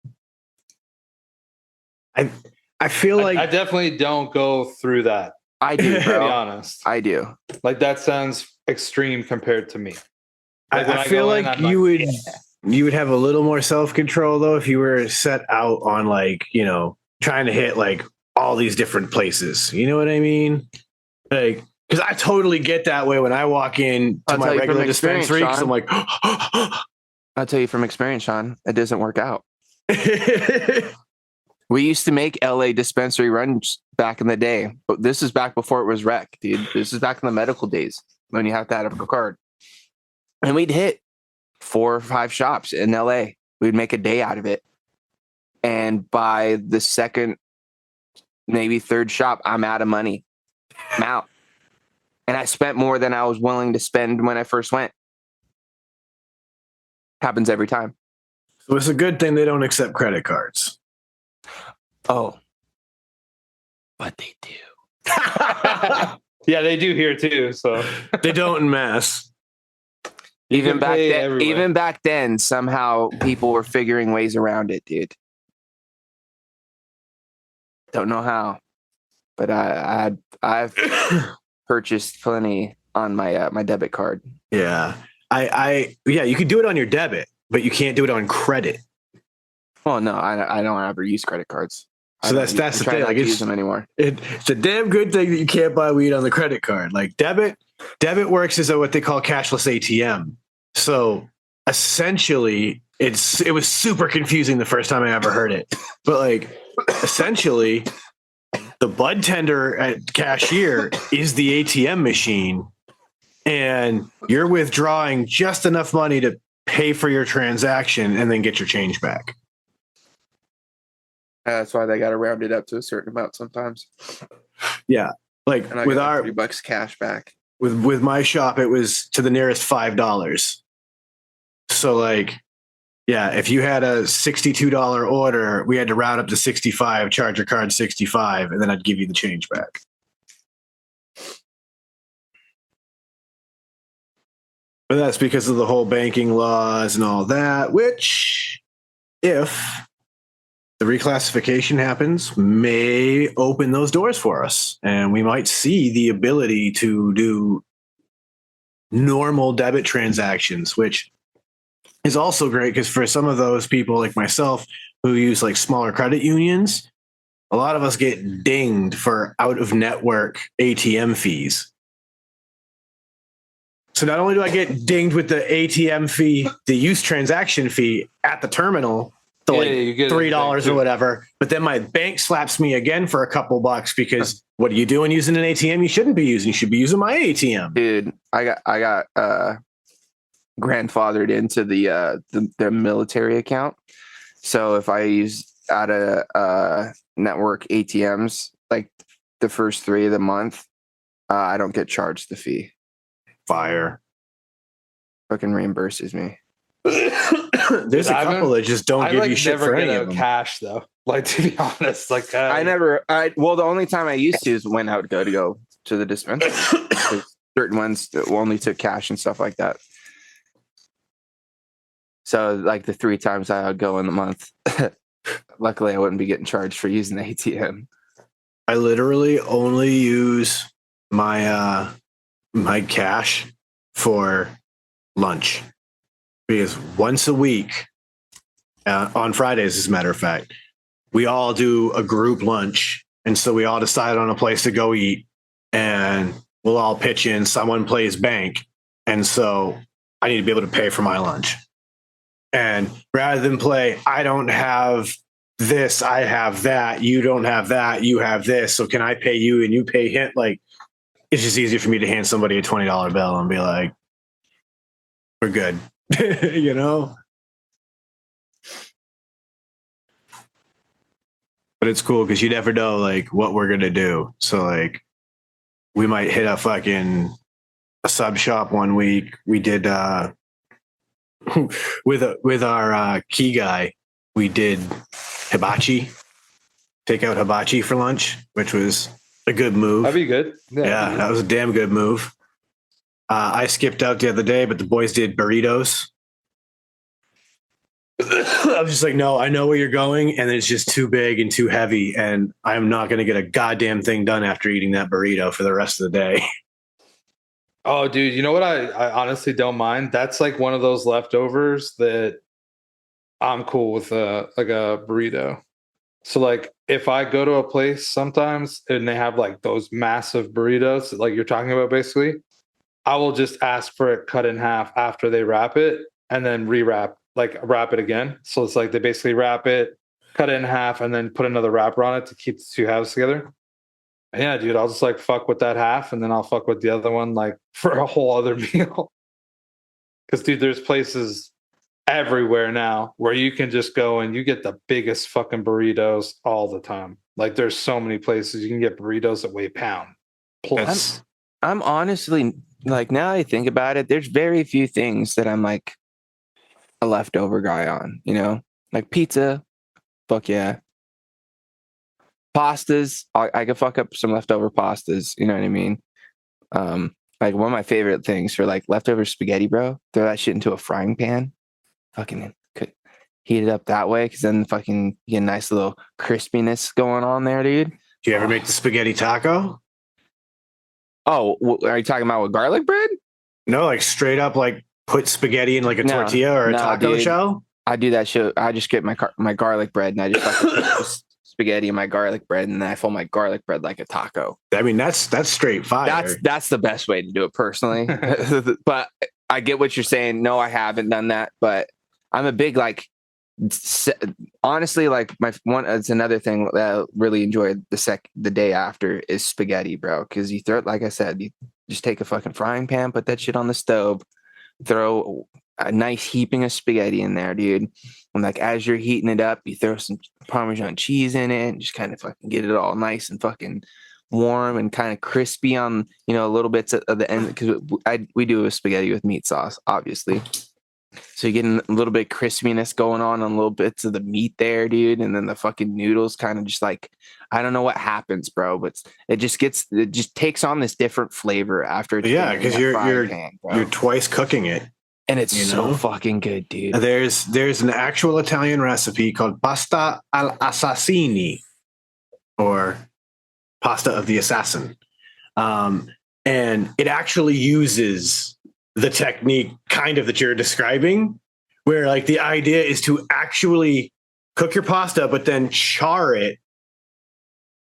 I feel like I definitely don't go through that. I do, bro. To be honest. I do. Like that sounds extreme compared to me. Like I feel like you would have a little more self-control though if you were set out on like, you know, trying to hit like all these different places. You know what I mean? Like, because I totally get that way when I walk in to my regular dispensary because I'm like, I'll tell you from experience, Sean, it doesn't work out. We used to make LA dispensary runs back in the day, but this is back before it was rec, dude. This is back in the medical days when you have to have a card. And we'd hit 4 or 5 shops in LA. We'd make a day out of it. And by the second, maybe third shop, I'm out of money. I'm out. And I spent more than I was willing to spend when I first went. Happens every time. So it's a good thing they don't accept credit cards. Oh, but they do. Yeah, they do here too. So they don't in mass. Even back then, somehow people were figuring ways around it, dude. Don't know how, but I've purchased plenty on my my debit card. Yeah, you could do it on your debit, but you can't do it on credit. Well, no, I don't ever use credit cards. So that's the thing. Like, use them anymore. It's a damn good thing that you can't buy weed on the credit card. Like debit works as what they call cashless ATM. So essentially, it was super confusing the first time I ever heard it. But like essentially, the bud tender at cashier is the ATM machine, and you're withdrawing just enough money to pay for your transaction and then get your change back. That's why they got to round it up to a certain amount sometimes. Yeah, like and I with got our $3 cash back. With my shop, it was to the nearest $5. So like, yeah, if you had a $62 order, we had to round up to 65, charge your card 65, and then I'd give you the change back. But that's because of the whole banking laws and all that, which if the reclassification happens, may open those doors for us. And we might see the ability to do normal debit transactions, which is also great because for some of those people like myself who use like smaller credit unions, a lot of us get dinged for out of network ATM fees. So not only do I get dinged with the ATM fee, the use transaction fee at the terminal, to Yeah, like you get $3 or whatever, but then my bank slaps me again for a couple bucks because what are you doing using an ATM you shouldn't be using? You should be using my ATM. Dude, I got grandfathered into the military account. So if I use out of network ATMs like the first 3 of the month, I don't get charged the fee. Fire. Fucking reimburses me. There's a couple that just don't give like you shit never for get any out of them. cash though. Like to be honest, like The only time I used to is when I would go to the dispensary. Certain ones that only took cash and stuff like that. So like the 3 times I would go in the month, luckily I wouldn't be getting charged for using the ATM. I literally only use my my cash for lunch because once a week on Fridays, as a matter of fact, we all do a group lunch, and so we all decide on a place to go eat, and we'll all pitch in. Someone plays bank, and so I need to be able to pay for my lunch. And rather than play, I don't have this, I have that, you don't have that, you have this, so can I pay you and you pay him? Like, it's just easier for me to hand somebody a $20 bill and be like, we're good. You know? But it's cool because you never know like what we're gonna do. So like we might hit a sub shop one week. We did with our key guy, we did hibachi, take out hibachi for lunch, which was a good move. that'd be good. Yeah, that was a damn good move. I skipped out the other day, but the boys did burritos. I was just like, no, I know where you're going, and it's just too big and too heavy, and I'm not going to get a goddamn thing done after eating that burrito for the rest of the day. Oh, dude, you know what? I honestly don't mind. That's like one of those leftovers that I'm cool with, like a burrito. So like if I go to a place sometimes and they have like those massive burritos, like you're talking about, basically, I will just ask for it cut in half after they wrap it and then wrap it again. So it's like they basically wrap it, cut it in half, and then put another wrapper on it to keep the 2 halves together. And yeah, dude, I'll just like fuck with that half and then I'll fuck with the other one like for a whole other meal. Because dude, there's places everywhere now where you can just go and you get the biggest fucking burritos all the time. Like there's so many places you can get burritos that weigh pound plus. I'm honestly like, now I think about it, there's very few things that I'm like a leftover guy on, you know, like pizza. Fuck yeah. Pastas. I could fuck up some leftover pastas. You know what I mean? Like one of my favorite things for like leftover spaghetti, bro, throw that shit into a frying pan. Fucking heat it up that way. Cause then fucking get a nice little crispiness going on there, dude. Do you ever make the spaghetti taco? Oh, are you talking about with garlic bread? No, like straight up, like put spaghetti in like a tortilla or a taco dude. shell. I do that shit. I just get my garlic bread and I just fucking put spaghetti in my garlic bread and then I fold my garlic bread like a taco. I mean, that's straight fire. That's the best way to do it personally. But I get what you're saying. No, I haven't done that, but I'm a big like. Honestly, like it's another thing that I really enjoyed the day after is spaghetti, bro. Because you throw it, like I said, you just take a fucking frying pan, put that shit on the stove, throw a nice heaping of spaghetti in there, dude. And like as you're heating it up, you throw some Parmesan cheese in it and just kind of fucking get it all nice and fucking warm and kind of crispy on, you know, little bits of the end. Because we do a spaghetti with meat sauce, obviously. So you're getting a little bit of crispiness going on little bits of the meat there, dude. And then the fucking noodles kind of just like, I don't know what happens, bro, but it just takes on this different flavor after. Yeah, because you're twice cooking it. And it's You so know? fucking good, dude. There's an actual Italian recipe called pasta al assassini, or pasta of the assassin. And it actually uses the technique kind of that you're describing, where like the idea is to actually cook your pasta, but then char it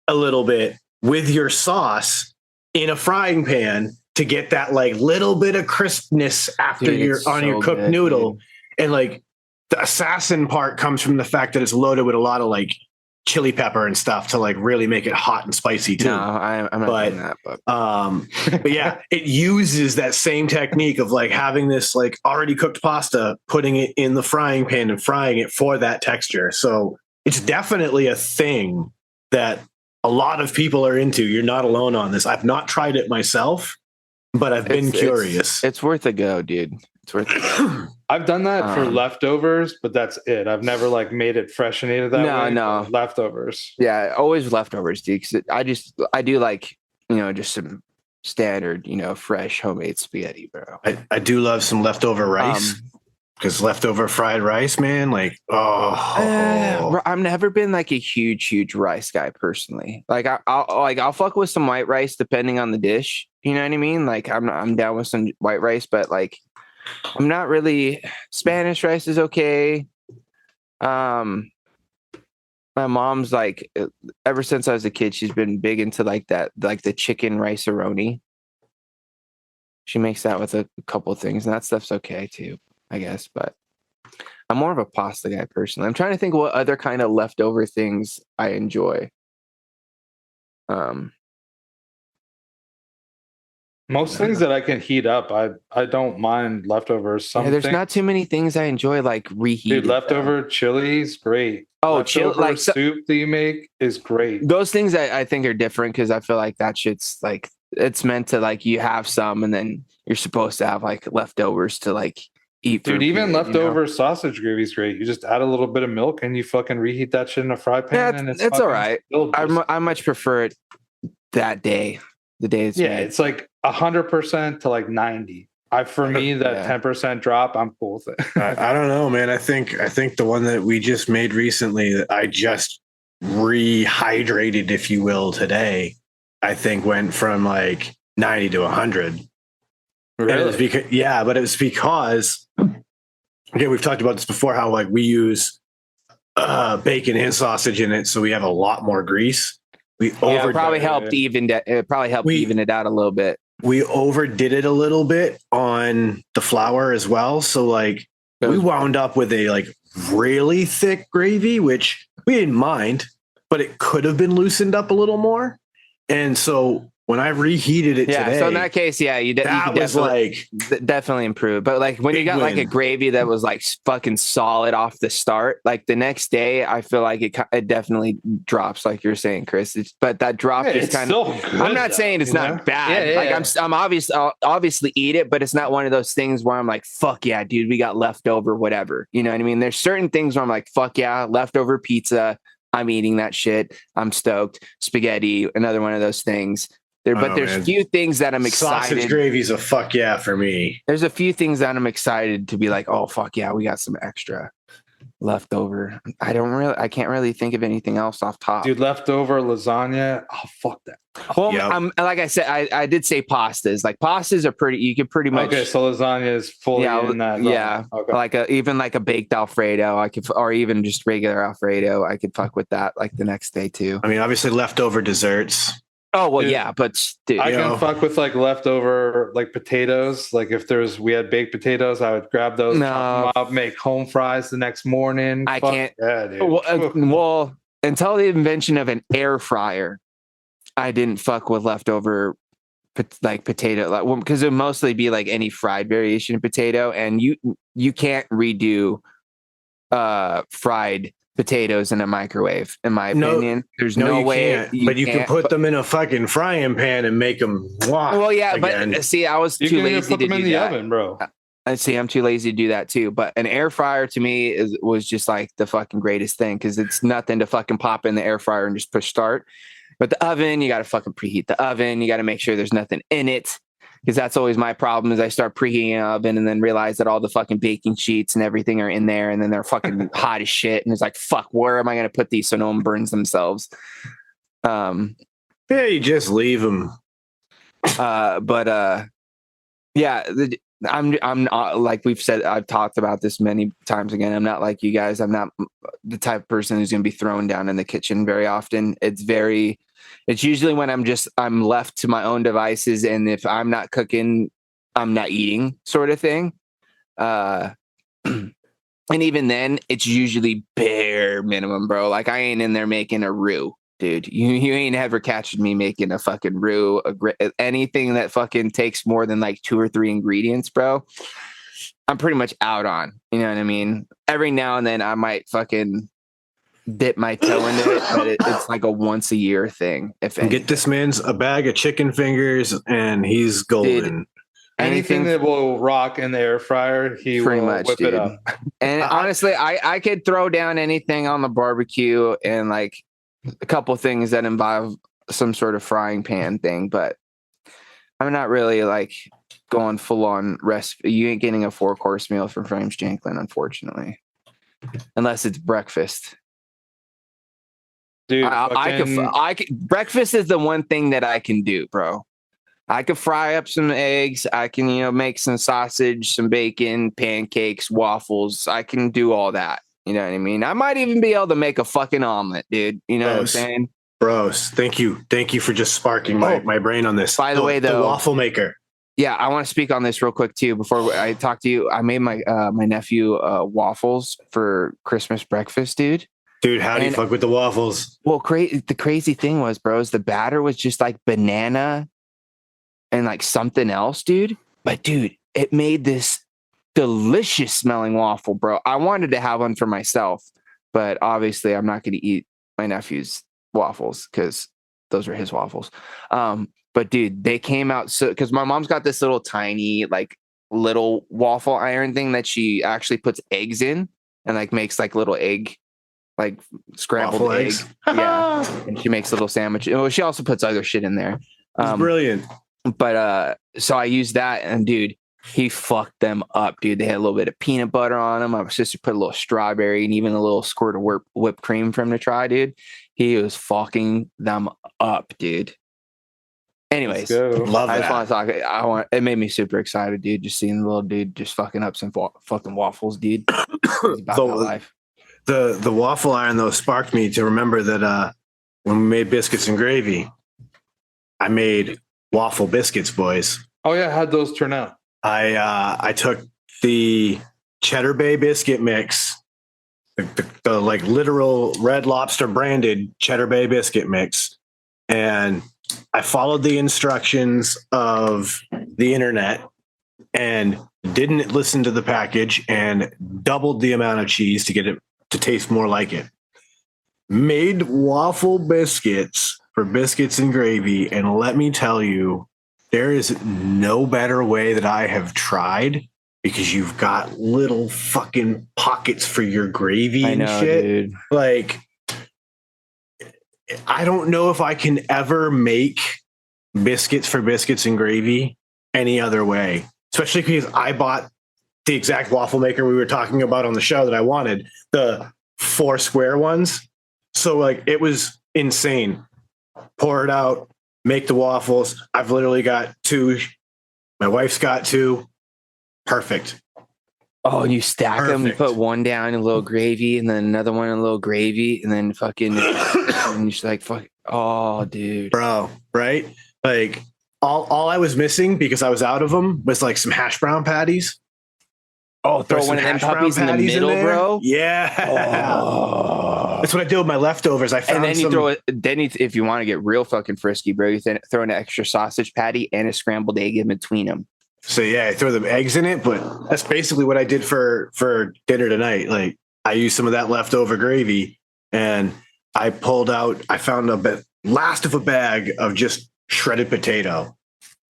a little bit with your sauce in a frying pan to get that like little bit of crispness after Dude, you're it's on your so cooked good, noodle. dude. And like the assassin part comes from the fact that it's loaded with a lot of like chili pepper and stuff to like really make it hot and spicy too. No, I'm not But- doing that. But But yeah, it uses that same technique of like having this like already cooked pasta, putting it in the frying pan and frying it for that texture. So it's definitely a thing that a lot of people are into. You're not alone on this. I've not tried it myself, but I've been curious. It's worth a go, dude. It's worth it. I've done that for Um, leftovers, but that's it. I've never like made it fresh and ate it that No, way. no. but leftovers. Yeah, always leftovers, dude. 'Cause I do like, just some standard, fresh homemade spaghetti, bro. I do love some leftover rice, Um, because leftover fried rice, man, like, I've never been like a huge rice guy personally. Like I'll fuck with some white rice depending on the dish. You know what I mean? Like I'm down with some white rice, but like I'm not really. Spanish rice is okay. My mom's like, ever since I was a kid, she's been big into like that, like the chicken rice-a-roni. She makes that with a couple of things, and that stuff's okay too, I guess. But I'm more of a pasta guy personally. I'm trying to think what other kind of leftover things I enjoy. Most things that I can heat up, I don't mind leftovers. Some There's things- not too many things I enjoy like reheated. dude, leftover chili's great. Oh, chili, Leftover like soup that you make is great. those things I think are different because I feel like that shit's like it's meant to like you have some and then you're supposed to have like leftovers to like eat. for Dude, a even period, leftover sausage gravy is great. You just add a little bit of milk and you fucking reheat that shit in a fry pan. Yeah, and it's fucking all right. still just- I much prefer it that day. The day it's yeah, made. it's like 100% to like 90. For me, that Yeah. 10% drop, I'm cool with it. I don't know, man. I think the one that we just made recently that I just rehydrated, if you will, today, I think went from like 90 to 100. And it was because, yeah, but it was because, again, we've talked about this before, how like we use bacon and sausage in it, so we have a lot more grease. We Yeah, it probably yeah, helped even it out a little bit. we overdid it a little bit on the flour as well. So like we wound up with a like really thick gravy, which we didn't mind, but it could have been loosened up a little more. And so when I reheated it Yeah, today, so in that case, yeah, you that was definitely, like, definitely improve. But like when you Big got like a win. gravy that was like fucking solid off the start, like the next day, I feel like it definitely drops, like you're saying, Chris. But that drop Yeah, is it's kind of. still good, I'm not though, saying it's you know? not bad. Yeah, like yeah. I'm I'll obviously eat it, but it's not one of those things where I'm like, fuck yeah, dude, we got leftover, whatever. You know what I mean? There's certain things where I'm like, fuck yeah, leftover pizza. I'm eating that shit. I'm stoked. Spaghetti, another one of those things. But there's man. few things that I'm sausage excited. gravy's a fuck yeah for me. There's a few things that I'm excited to be like, oh fuck yeah, we got some extra leftover. I can't really think of anything else off top. Dude, leftover lasagna. Oh, fuck that. Well, Yep. like I said, I did say pastas. Like pastas are pretty. You can pretty much. Okay, so lasagna is fully in that. Yeah, Okay. like even like a baked Alfredo, or even just regular Alfredo, I could fuck with that like the next day too. I mean, obviously leftover desserts. Oh well, Dude, yeah, but dude, I you can know. fuck with like leftover like potatoes. Like if we had baked potatoes, I would grab those, chop them up, make home fries the next morning. I Fuck can't- Yeah, dude. well, until the invention of an air fryer, I didn't fuck with leftover like potato, like because it would mostly be like any fried variation of potato, and you can't redo fried potatoes in a microwave, in my opinion. There's no you way. can't, but you can put them in a fucking frying pan and make them walk. Well, yeah, again. but see, I was You too can even lazy put to them in do the that. oven, bro. I see. I'm too lazy to do that too. But an air fryer to me was just like the fucking greatest thing because it's nothing to fucking pop in the air fryer and just push start. But the oven, you got to fucking preheat the oven. You got to make sure there's nothing in it. because that's always my problem is I start preheating an oven and then realize that all the fucking baking sheets and everything are in there and then they're fucking hot as shit. And it's like, fuck, where am I going to put these so no one burns themselves? Yeah, you just leave them. Yeah, I'm not like we've said, I've talked about this many times again. I'm not like you guys. I'm not the type of person who's going to be thrown down in the kitchen very often. It's usually when I'm left to my own devices. And if I'm not cooking, I'm not eating sort of thing. And even then it's usually bare minimum, bro. Like I ain't in there making a roux. Dude, you ain't ever catching me making a fucking roux, anything that fucking takes more than like 2 or 3 ingredients, bro. I'm pretty much out on, you know what I mean? Every now and then I might fucking dip my toe into it, but it's like a once a year thing. If Get this man's a bag of chicken fingers and he's golden. Dude, Anything that will rock in the air fryer, he will whip it up. And honestly, I could throw down anything on the barbecue and like a couple things that involve some sort of frying pan thing, but I'm not really like going full on recipe. You ain't getting a 4-course meal from Frames Janklin, unfortunately, unless it's breakfast. Dude, I could breakfast is the one thing that I can do, bro. I could fry up some eggs. I can, make some sausage, some bacon, pancakes, waffles. I can do all that. You know what I mean? I might even be able to make a fucking omelet, dude. You know what I'm saying? Bros, thank you. Thank you for just sparking my brain on this. By the way, though, the waffle maker. Yeah, I want to speak on this real quick too. Before I talk to you, I made my nephew waffles for Christmas breakfast, dude. Dude, how do you fuck with the waffles? Well, the crazy thing was, bros, the batter was just like banana and like something else, dude. But dude, it made this delicious smelling waffle, bro. I wanted to have one for myself, but obviously I'm not going to eat my nephew's waffles because those are his waffles. But dude, they came out so because my mom's got this little tiny like little waffle iron thing that she actually puts eggs in and like makes like little egg like scrambled waffle egg. eggs. Yeah, and she makes little sandwiches. Oh, she also puts other shit in there. It's brilliant. But so I used that, and dude, he fucked them up, dude. They had a little bit of peanut butter on them. My sister put a little strawberry and even a little squirt of whipped cream for him to try, dude. He was fucking them up, dude. Anyways, love I that. just want to talk. It made me super excited, dude. Just seeing the little dude just fucking up some fucking waffles, dude. He's about that life. The waffle iron though sparked me to remember that when we made biscuits and gravy, I made waffle biscuits, boys. Oh yeah, how'd those turn out? I took the Cheddar Bay biscuit mix, the like literal Red Lobster branded Cheddar Bay biscuit mix, and I followed the instructions of the internet and didn't listen to the package and doubled the amount of cheese to get it to taste more like it. Made waffle biscuits for biscuits and gravy, and let me tell you, there is no better way that I have tried because you've got little fucking pockets for your gravy and shit. Dude. Like, I don't know if I can ever make biscuits for biscuits and gravy any other way, especially because I bought the exact waffle maker we were talking about on the show that I wanted, the 4 square ones. So like, it was insane. Pour it out, make the waffles. I've literally got 2. My wife's got 2. Perfect. Oh, and you stack them. You put one down in a little gravy, and then another one in a little gravy, and then fucking, and you're just like, fuck. Oh, dude, bro, right? Like all I was missing because I was out of them was like some hash brown patties. Oh, throw one of them puppies in the middle, bro. Yeah. Oh. That's what I did with my leftovers. I found, and then you throw it. Then if you want to get real fucking frisky, bro, you throw an extra sausage patty and a scrambled egg in between them. So yeah, I throw the eggs in it, but that's basically what I did for dinner tonight. Like I used some of that leftover gravy, and I found last of a bag of just shredded potato,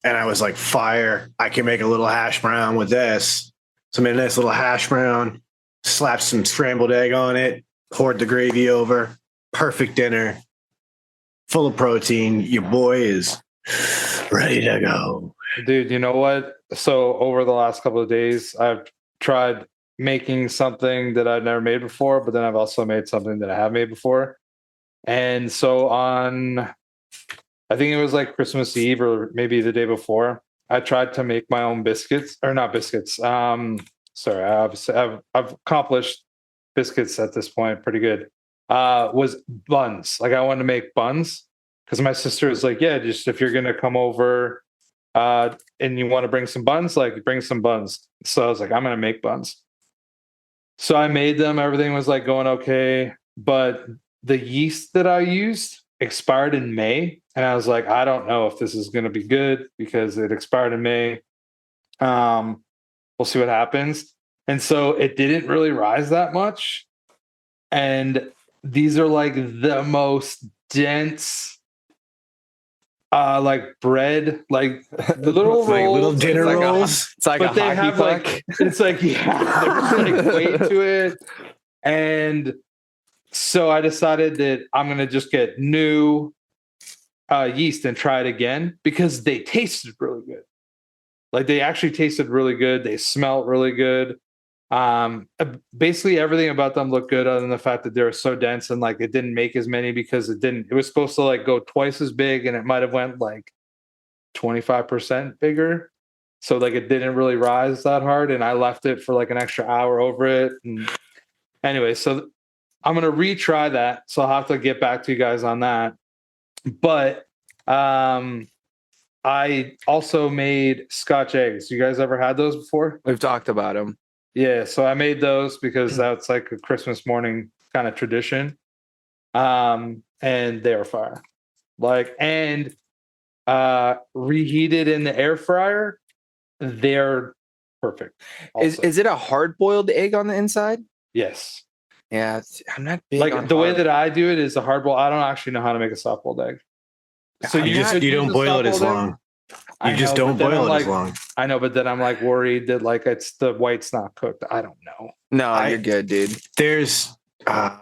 and I was like, fire! I can make a little hash brown with this. So I made a nice little hash brown, slapped some scrambled egg on it, poured the gravy over. Perfect dinner, full of protein. Your boy is ready to go. Dude, you know what? So over the last couple of days, I've tried making something that I've never made before, but then I've also made something that I have made before. And so on, I think it was like Christmas Eve or maybe the day before, I tried to make my own biscuits, or not biscuits. Sorry, I've accomplished biscuits at this point pretty good. Was buns. Like I wanted to make buns because my sister was like, yeah, just if you're gonna come over and you want to bring some buns, like bring some buns. So I was like, I'm gonna make buns. So I made them. Everything was like going okay, but the yeast that I used expired in May, and I was like, I don't know if this is gonna be good because it expired in May. We'll see what happens. And so it didn't really rise that much. And these are like the most dense like bread, like the little Like rolls, little dinner like rolls. It's like but a they hockey have puck. like it's like yeah, there's like weight to it. And so I decided that I'm gonna just get new yeast and try it again because they tasted really good. Like they actually tasted really good. They smelled really good. Basically everything about them looked good other than the fact that they were so dense and like it didn't make as many because it was supposed to like go twice as big and it might have went like 25% bigger. So like it didn't really rise that hard and I left it for like an extra hour over it. And anyway, so I'm gonna retry that. So I'll have to get back to you guys on that. But I also made Scotch eggs. You guys ever had those before? We've talked about them. Yeah, so I made those because that's like a Christmas morning kind of tradition. And they were fire. Like and reheated in the air fryer, they're perfect. Also. Is it a hard boiled egg on the inside? Yes. Yeah, I'm not big Like on the way hard- that I do it is a hard boil. I don't actually know how to make a soft boiled egg. So You don't boil it as long. You just don't boil it as long. I know, but then I'm like worried that like it's the white's not cooked. I don't know. No, you're good, dude. There's, I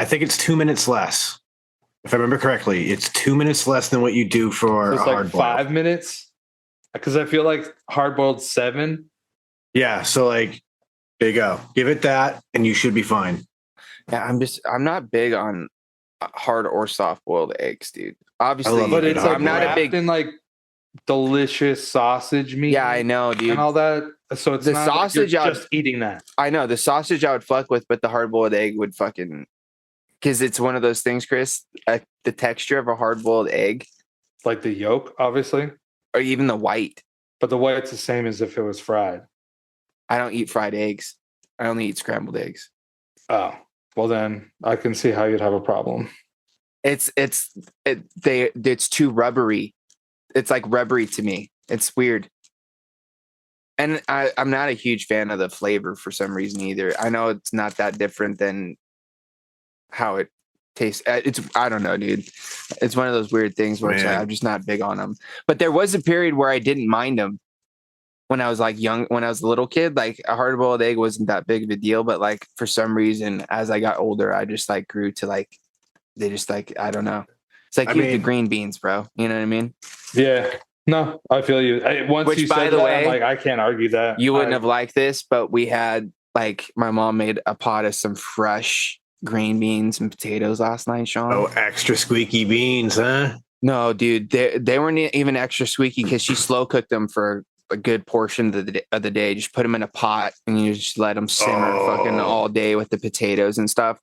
think it's 2 minutes less. If I remember correctly, it's 2 minutes less than what you do for It's a like hard boil. 5 minutes because I feel like hard boiled 7. Yeah, so like, there you go. Give it that, and you should be fine. Yeah, I'm not big on hard or soft boiled eggs, dude. Obviously, love But it. it's like I'm not a wrapped big. in like delicious sausage meat. Yeah, I know, dude. and all that. So it's The not like you're sausage out- just eating that. I know the sausage I would fuck with, but the hard boiled egg would fucking because it's one of those things, Chris. The texture of a hard boiled egg, Like the yolk, obviously, or even the white. but the white's the same as if it was fried. I don't eat fried eggs. I only eat scrambled eggs. Oh, well then I can see how you'd have a problem. It's too rubbery. It's like rubbery to me. It's weird. And I'm not a huge fan of the flavor for some reason either. I know it's not that different than how it tastes. I don't know, dude. It's one of those weird things where it's like, Man. I'm just not big on them. But there was a period where I didn't mind them when I was like young, when I was a little kid. Like a hard boiled egg wasn't that big of a deal. But like for some reason, as I got older, I just like grew to like, they just like, I don't know. It's like I you eat the mean- green beans, bro. You know what I mean? Yeah. No, I feel you. Once Which, you by said the that, way, I'm like, I can't argue that. You wouldn't have liked this, but we had like my mom made a pot of some fresh green beans and potatoes last night, Sean. Oh, extra squeaky beans, huh? No, dude, they weren't even extra squeaky because she slow cooked them for a good portion of the day. Just put them in a pot and you just let them simmer fucking all day with the potatoes and stuff.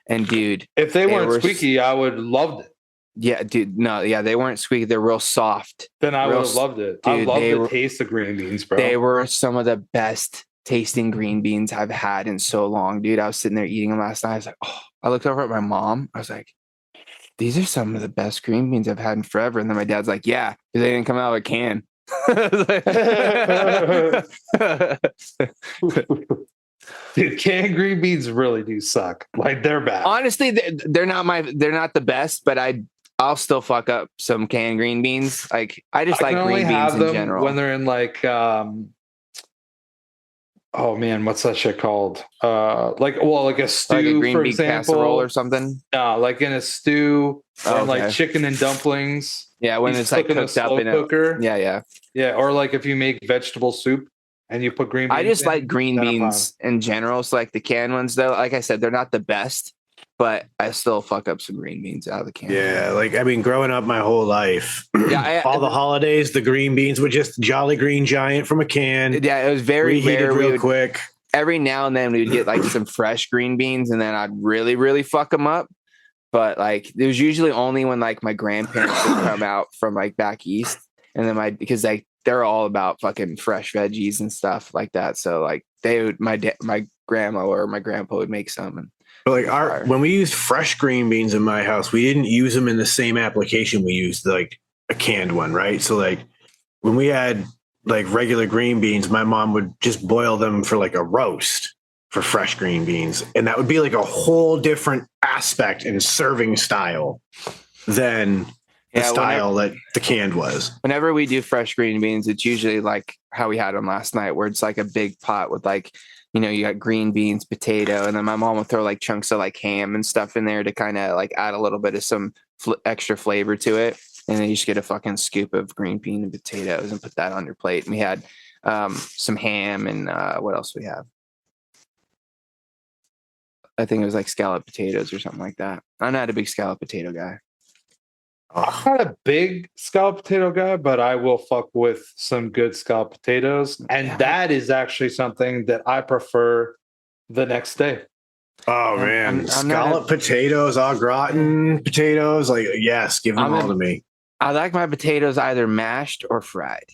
And dude, If they weren't were- squeaky, I would have loved it. yeah, dude, no, yeah, they weren't squeaky. They're real soft. Then I Real would have loved it. I dude, love they the were- taste of green beans, bro. They were some of the best tasting green beans I've had in so long, dude. I was sitting there eating them last night. I was like, oh, I looked over at my mom. I was like, these are some of the best green beans I've had in forever. And then my dad's like, yeah, because they didn't come out of a can. Dude, canned green beans really do suck. Like they're bad. Honestly, they're not the best, but I'll still fuck up some canned green beans. Like I just I like can only green beans have in them general. when they're in like oh man, what's that shit called? Like a stew, like a green for bean example. casserole or something. No, like in a stew or in, Okay. like chicken and dumplings. Yeah, when he's it's like cooking cooked up slow in a cooker. yeah. Or like if you make vegetable soup and you put green beans. I just in, like green then I'm fine. beans in general. So like the canned ones though, like I said, they're not the best, but I still fuck up some green beans out of the can. Yeah, like I mean, growing up my whole life, Yeah, all the holidays, the green beans were just Jolly Green Giant from a can. Yeah, it was very reheated rare. real quick. Every now and then we would get like some fresh green beans, and then I'd really, really fuck them up. But like, it was usually only when like my grandparents would come out from like back east, and then because like they're all about fucking fresh veggies and stuff like that. So like my grandma or my grandpa would make some. And But like when we used fresh green beans in my house, we didn't use them in the same application we used like a canned one, right? So like when we had like regular green beans, my mom would just boil them for like a roast for fresh green beans. And that would be like a whole different aspect and serving style than the style that the canned was. Whenever we do fresh green beans, it's usually like how we had them last night, where it's like a big pot with like, you got green beans, potato, and then my mom would throw like chunks of like ham and stuff in there to kind of like add a little bit of some extra flavor to it. And then you just get a fucking scoop of green bean and potatoes and put that on your plate. And we had some ham and what else we have? I think it was like scalloped potatoes or something like that. I'm not a big scalloped potato guy. I'm not a big scalloped potato guy, but I will fuck with some good scalloped potatoes. And that is actually something that I prefer the next day. Oh man, scalloped potatoes, au gratin potatoes, like yes, give them all to me. I like my potatoes either mashed or fried.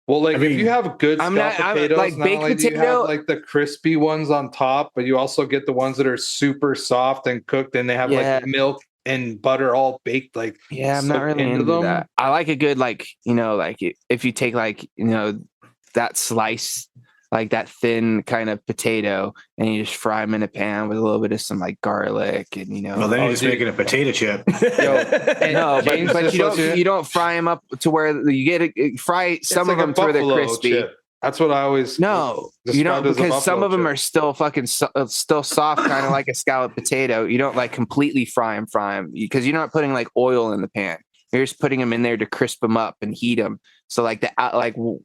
Well, like if you have good scalloped potatoes, like baked only potato, do you have like the crispy ones on top, but you also get the ones that are super soft and cooked, and they have like milk and butter all baked. Like I'm not really into them. that. I like a good like if you take like that slice, like that thin kind of potato, and you just fry them in a pan with a little bit of some like garlic and Well, then you're just making a potato chip. No, but you don't fry them up to where you fry some of them to where they're crispy. Chip. That's what I always because some of them are still fucking still soft, kind of like a scalloped potato. You don't like completely fry them because you're not putting like oil in the pan. You're just putting them in there to crisp them up and heat them. So like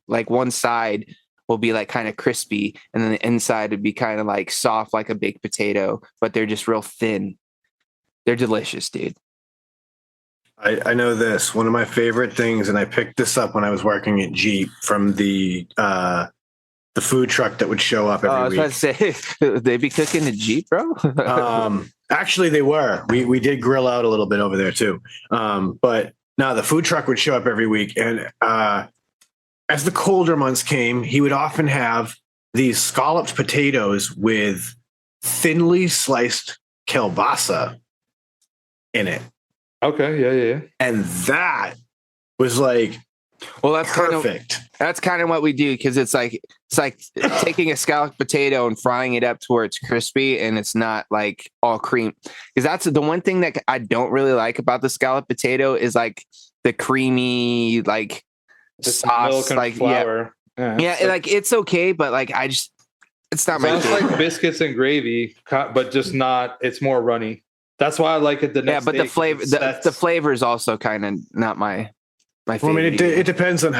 like one side will be like kind of crispy, and then the inside would be kind of like soft like a baked potato, but they're just real thin. They're delicious, dude. I know this. One of my favorite things, and I picked this up when I was working at Jeep from the food truck that would show up every week. I was about to say, they be cooking at Jeep, bro? Actually, they were. We did grill out a little bit over there too. But no, the food truck would show up every week, and as the colder months came, he would often have these scalloped potatoes with thinly sliced kielbasa in it. Okay, yeah. And that was like, that's perfect. That's kind of what we do, because it's like taking a scalloped potato and frying it up to where it's crispy and it's not like all cream. Because that's the one thing that I don't really like about the scalloped potato is like the creamy like sauce, milk and like flour. Like it's okay, but like it's not my favorite. It's like biscuits and gravy, but just not. It's more runny. That's why I like it. But the flavor, the flavor is also kind of not my favorite. Well, I mean, it depends on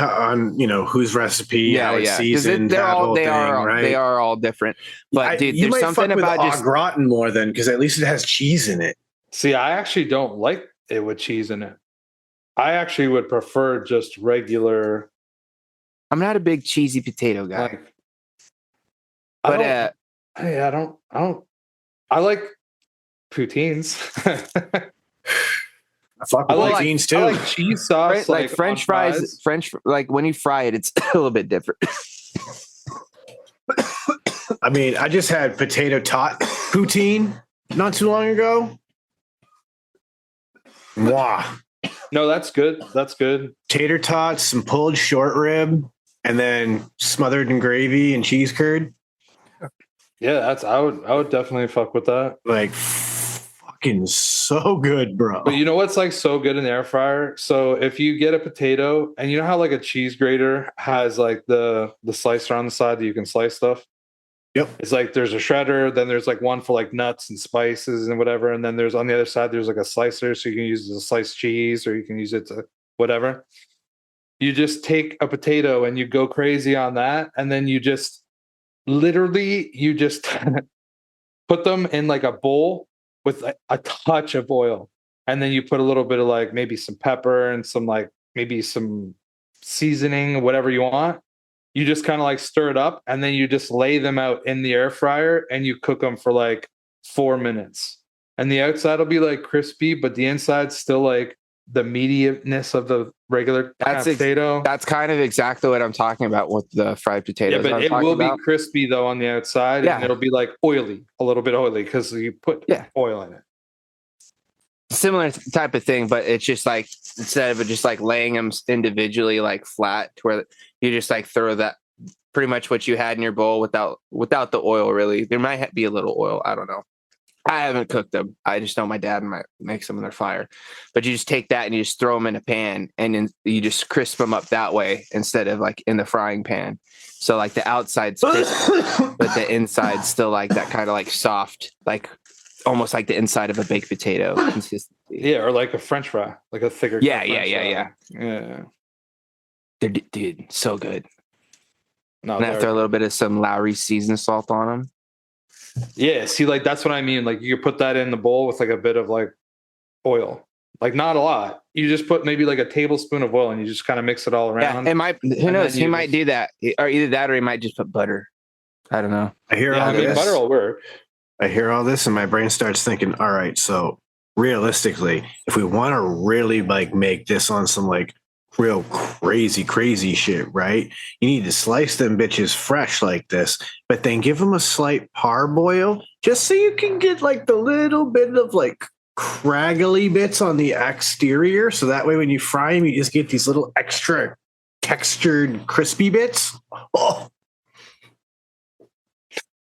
whose recipe, how it's seasoned. They are all different. But dude, there's something about just au gratin more than, because at least it has cheese in it. See, I actually don't like it with cheese in it. I actually would prefer just regular. I'm not a big cheesy potato guy. I like poutines. I like poutines too. I like cheese sauce, like French fries. Like when you fry it, it's a little bit different. I mean, I just had potato tot poutine not too long ago. Wow. No, that's good. That's good. Tater tots, some pulled short rib, and then smothered in gravy and cheese curd. Yeah, I would definitely fuck with that. Like fucking so good, bro. But you know what's like so good in the air fryer? So if you get a potato, and you know how like a cheese grater has like the slicer on the side that you can slice stuff? Yep. It's like there's a shredder, then there's like one for like nuts and spices and whatever, and then there's on the other side there's like a slicer, so you can use it to slice cheese or you can use it to whatever. You just take a potato and you go crazy on that, and then you just literally you just put them in like a bowl with a touch of oil, and then you put a little bit of like maybe some pepper and some like maybe some seasoning, whatever you want. You just kind of like stir it up, and then you just lay them out in the air fryer and you cook them for like 4 minutes. And the outside will be like crispy, but the inside's still like the meatiness of the regular kind of potato. That's kind of exactly what I'm talking about with the fried potatoes. Yeah, but it will be crispy though on the outside, Yeah. and it'll be like oily, a little bit oily because you put oil in it. Similar type of thing, but it's just like instead of just like laying them individually like flat, to where you just like throw that pretty much what you had in your bowl without the oil. Really, there might be a little oil. I don't know. I haven't cooked them. I just know my dad might make some in their fire. But you just take that and you just throw them in a pan, and then you just crisp them up that way instead of like in the frying pan. So like the outside's crisp, but the inside's still like that kind of like soft, like almost like the inside of a baked potato consistency. Yeah, or like a French fry, like a thicker. Yeah. Dude, so good. No, and after a little bit of some Lowry seasoned salt on them. Yeah, see, like that's what I mean. Like you could put that in the bowl with like a bit of like oil, like not a lot. You just put maybe like a tablespoon of oil, and you just kind of mix it all around. Yeah, who knows? He might do that, or either that, or he might just put butter. I don't know. I hear all this. Butter will work. I hear all this, and my brain starts thinking, all right, so realistically, if we want to really like make this on some like real crazy shit, right? You need to slice them bitches fresh like this, but then give them a slight parboil just so you can get like the little bit of like craggly bits on the exterior. So that way when you fry them, you just get these little extra textured crispy bits. Oh.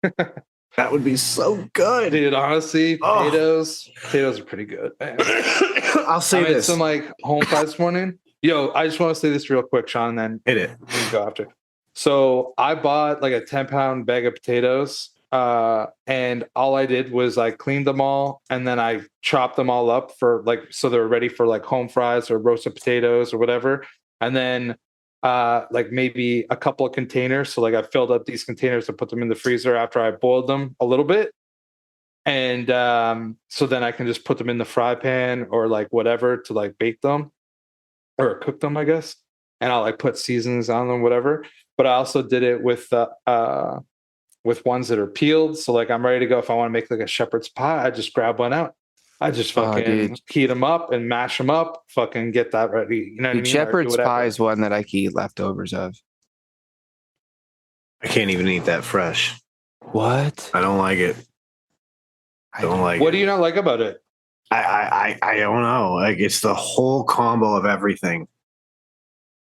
That would be so good. Dude, honestly, potatoes are pretty good, man. I'll say I made this. some like home fries this morning. Yo, I just want to say this real quick, Sean, and then hit it. We can go after. So I bought like a 10-pound bag of potatoes, and all I did was I cleaned them all, and then I chopped them all up for like so they were ready for like home fries or roasted potatoes or whatever. And then like maybe a couple of containers. So like I filled up these containers and put them in the freezer after I boiled them a little bit. And so then I can just put them in the fry pan or like whatever to like bake them or cook them, I guess. And I'll like put seasonings on them, whatever. But I also did it with ones that are peeled. So like I'm ready to go. If I want to make like a shepherd's pie, I just grab one out. I just fucking heat them up and mash them up. Fucking get that ready. You know what I mean? Shepherd's pie is one that I can eat leftovers of. I can't even eat that fresh. What? I don't like it. I don't like it. What do you not like about it? I don't know. Like it's the whole combo of everything.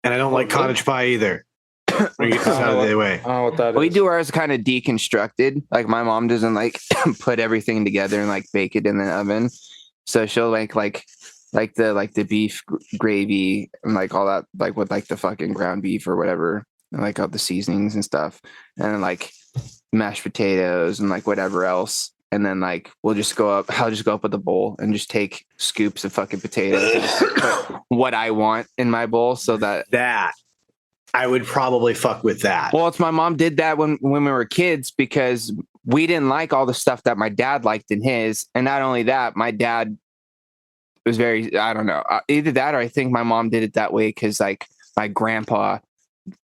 And I don't like cottage pie either. We get this out of the way. I don't know what that is. We do ours kind of deconstructed. Like my mom doesn't like put everything together and like bake it in the oven. So she'll like the beef gravy and like all that, like with like the fucking ground beef or whatever, and like all the seasonings and stuff, and then like mashed potatoes and like whatever else. And then like I'll just go up with a bowl and just take scoops of fucking potatoes and just put what I want in my bowl so that I would probably fuck with that. Well, it's my mom did that when we were kids because we didn't like all the stuff that my dad liked in his. And not only that, my dad was very, I don't know, either that or I think my mom did it that way because like my grandpa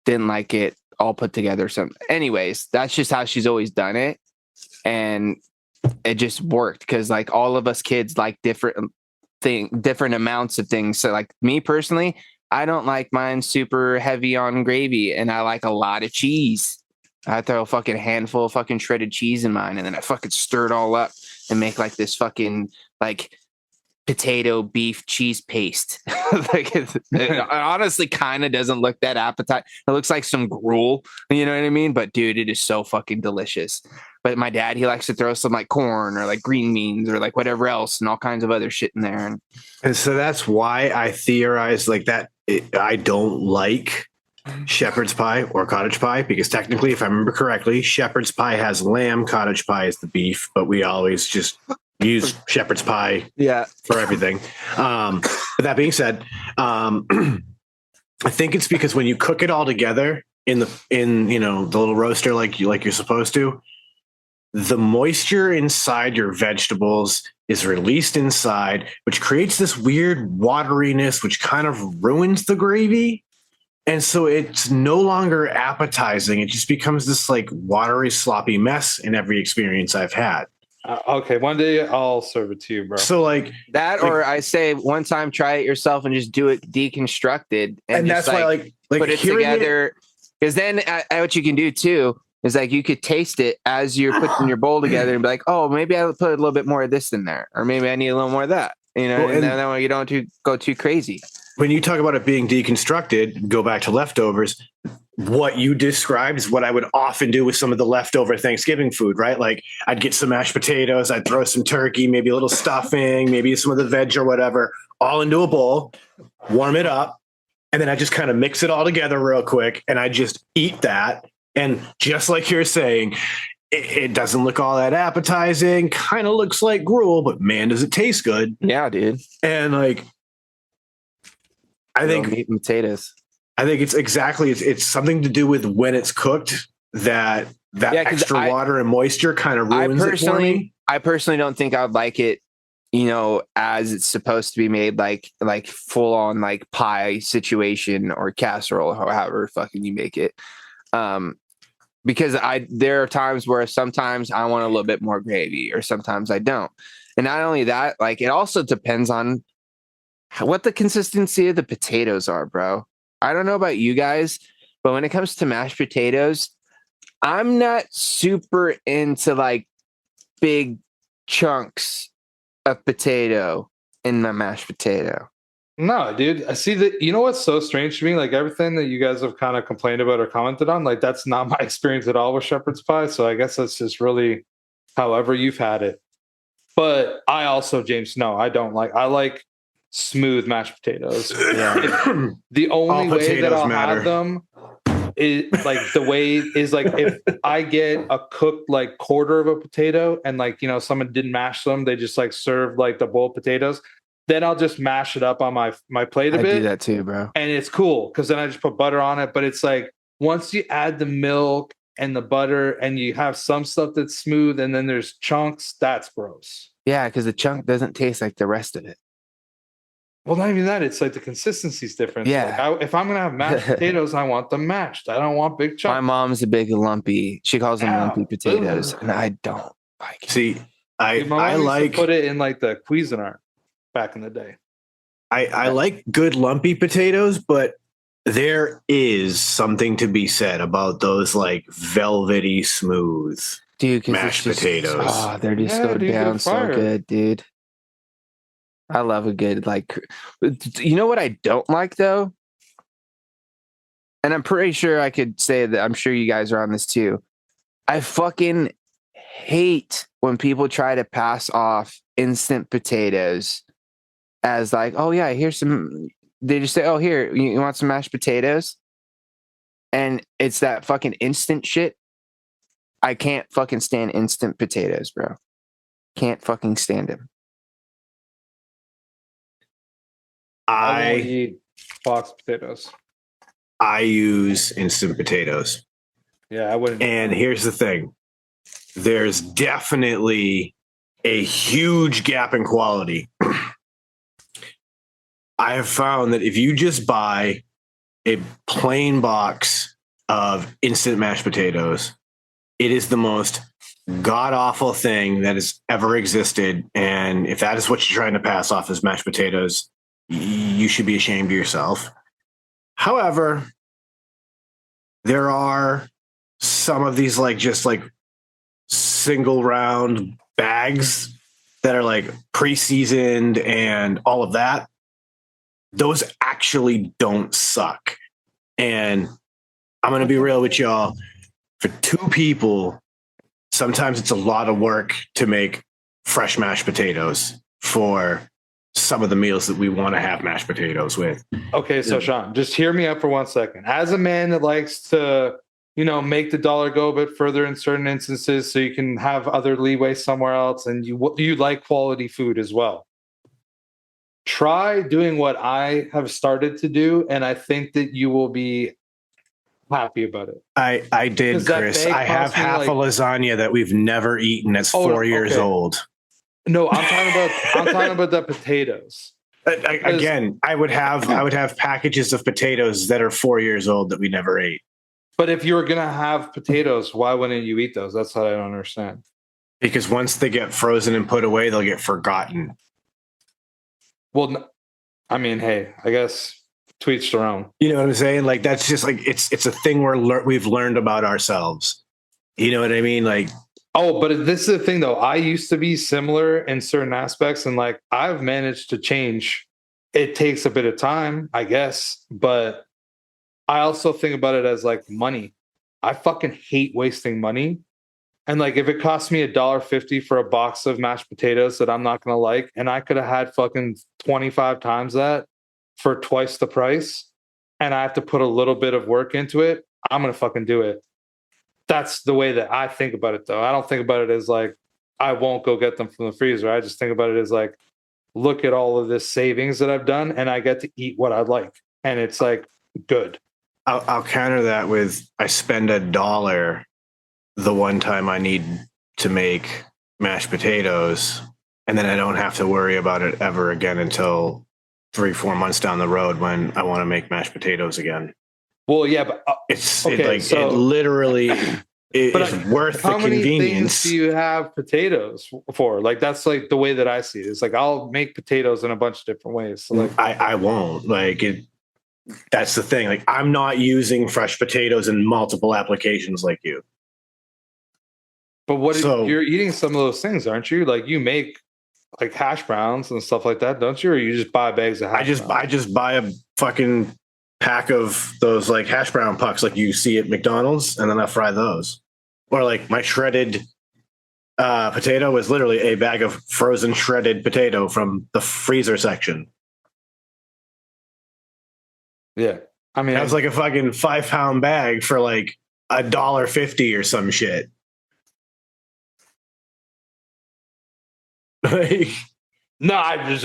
didn't like it all put together. So anyways, that's just how she's always done it. And it just worked because like all of us kids like different amounts of things. So like me personally, I don't like mine super heavy on gravy, and I like a lot of cheese. I throw a fucking handful of fucking shredded cheese in mine, and then I fucking stir it all up and make like this fucking like potato beef cheese paste. Like it honestly kind of doesn't look that appetizing. It looks like some gruel, you know what I mean? But dude, it is so fucking delicious. But my dad, he likes to throw some like corn or like green beans or like whatever else and all kinds of other shit in there. And so that's why I theorize like that. I don't like shepherd's pie or cottage pie, because technically, if I remember correctly, shepherd's pie has lamb, cottage pie is the beef, but we always just use shepherd's pie Yeah. for everything. But that being said, I think it's because when you cook it all together in the little roaster like you're supposed to, the moisture inside your vegetables is released inside, which creates this weird wateriness, which kind of ruins the gravy. And so it's no longer appetizing. It just becomes this like watery, sloppy mess in every experience I've had. Okay, one day I'll serve it to you, bro. So like that, or I say one time try it yourself and just do it deconstructed, and just that's why like put it together. Because then what you can do too is like you could taste it as you're putting your bowl together and be like, oh, maybe I'll put a little bit more of this in there, or maybe I need a little more of that. Well, and then way you don't go too crazy. When you talk about it being deconstructed, go back to leftovers. What you described is what I would often do with some of the leftover Thanksgiving food, right? Like I'd get some mashed potatoes, I'd throw some turkey, maybe a little stuffing, maybe some of the veg or whatever, all into a bowl, warm it up, and then I just kind of mix it all together real quick, and I just eat that. And just like you're saying, it doesn't look all that appetizing, kind of looks like gruel, but man, does it taste good. Yeah, dude. And like, I think meat and potatoes. I think it's something to do with when it's cooked that extra water and moisture kind of ruins it for me. I personally don't think I'd like it, as it's supposed to be made, like full on like pie situation or casserole, or however fucking you make it. Because there are times where sometimes I want a little bit more gravy, or sometimes I don't. And not only that, like it also depends on what the consistency of the potatoes are, bro. I don't know about you guys, but when it comes to mashed potatoes, I'm not super into like big chunks of potato in my mashed potato. No, dude. I see that. You know what's so strange to me? Like everything that you guys have kind of complained about or commented on, like that's not my experience at all with shepherd's pie. So I guess that's just really however you've had it. But I also, James, no, I don't like. I like smooth mashed potatoes. Yeah. The only way that I'll have them is like the way is like if I get a cooked like quarter of a potato and like someone didn't mash them, they just like served like the boiled potatoes. Then I'll just mash it up on my plate a bit. I do that too, bro. And it's cool because then I just put butter on it. But it's like once you add the milk and the butter and you have some stuff that's smooth and then there's chunks, that's gross. Yeah, because the chunk doesn't taste like the rest of it. Well, not even that. It's like the consistency's different. Yeah. Like if I'm going to have mashed potatoes, I want them mashed. I don't want big chunks. My mom's a big lumpy. She calls them lumpy potatoes. And I don't like it. See, I like to put it in like the Cuisinart back in the day. I like good lumpy potatoes, but there is something to be said about those like velvety smooth mashed potatoes. Oh, they're just go down so good, dude. I love a good like. You know what I don't like though, and I'm pretty sure I could say that. I'm sure you guys are on this too. I fucking hate when people try to pass off instant potatoes as like, oh yeah, here's some. They just say, oh here, you want some mashed potatoes, and it's that fucking instant shit. I can't fucking stand instant potatoes, bro. Can't fucking stand them. I won't eat box potatoes. I use instant potatoes. Yeah, I wouldn't. And here's the thing. There's definitely a huge gap in quality. I have found that if you just buy a plain box of instant mashed potatoes, it is the most god-awful thing that has ever existed. And if that is what you're trying to pass off as mashed potatoes, you should be ashamed of yourself. However, there are some of these like just like single round bags that are like pre-seasoned and all of that. Those actually don't suck. And I'm going to be real with y'all. For two people, sometimes it's a lot of work to make fresh mashed potatoes for some of the meals that we want to have mashed potatoes with. Okay, so Sean, just hear me out for 1 second. As a man that likes to, make the dollar go a bit further in certain instances, so you can have other leeway somewhere else, and you like quality food as well. Try doing what I have started to do, and I think that you will be happy about it. I did, 'Cause that Chris. bag I have cost me, half like- a lasagna that we've never eaten. That's Oh, 4 years okay. old. No, I'm talking about the potatoes. Again, I would have packages of potatoes that are 4 years old that we never ate. But if you were gonna have potatoes, why wouldn't you eat those? That's what I don't understand. Because once they get frozen and put away, they'll get forgotten. Well, I mean, hey, I guess to each their own. You know what I'm saying? Like that's just like it's a thing we've learned about ourselves. You know what I mean? Like, Oh, but this is the thing though. I used to be similar in certain aspects, and like I've managed to change. It takes a bit of time, I guess, but I also think about it as like money. I fucking hate wasting money. And like if it costs me $1.50 for a box of mashed potatoes that I'm not gonna like, and I could have had fucking 25 times that for twice the price, and I have to put a little bit of work into it, I'm gonna fucking do it. That's the way that I think about it though. I don't think about it as like I won't go get them from the freezer. I just think about it as like, look at all of this savings that I've done, and I get to eat what I like. And it's like good. I'll counter that with I spend $1 the one time I need to make mashed potatoes, and then I don't have to worry about it ever again until 3-4 months down the road when I want to make mashed potatoes again. Well, yeah, but it literally is worth the how many convenience. things do you have potatoes for? Like that's like the way that I see it. It's like I'll make potatoes in a bunch of different ways. So like I won't like it. That's the thing. Like I'm not using fresh potatoes in multiple applications like you. But So- you're eating some of those things, aren't you? Like you make like hash browns and stuff like that, don't you? Or you just buy bags of hash browns? I just buy a fucking pack of those like hash brown pucks like you see at McDonald's, and then I fry those. Or like my shredded potato is literally a bag of frozen shredded potato from the freezer section. Yeah. I mean, That was like a fucking 5-pound bag for like $1.50 or some shit. Like, no,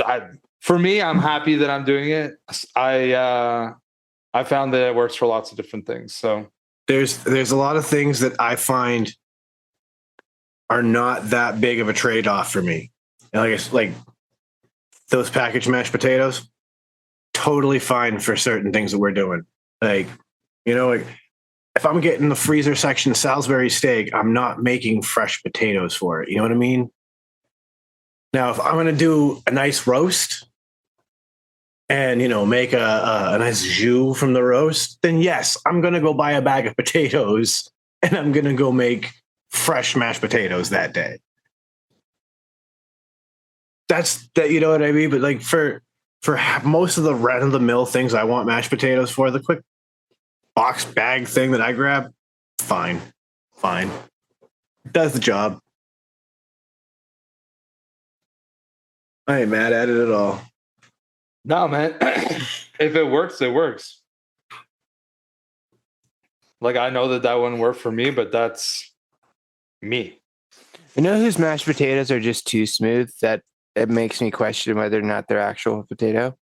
for me, I'm happy that I'm doing it. I found that it works for lots of different things. So there's a lot of things that I find are not that big of a trade-off for me. And like those packaged mashed potatoes, totally fine for certain things that we're doing. Like, like if I'm getting the freezer section Salisbury steak, I'm not making fresh potatoes for it. You know what I mean? Now, if I'm going to do a nice roast and, make a nice jus from the roast, then yes, I'm going to go buy a bag of potatoes and I'm going to go make fresh mashed potatoes that day. That's that, you know what I mean? But like for most of the run of the mill things I want mashed potatoes for, the quick box bag thing that I grab, fine. Does the job. I ain't mad at it at all. no, man, if it works, it works. Like I know that wouldn't work for me, but that's me. You know whose mashed potatoes are just too smooth that it makes me question whether or not they're actual potato?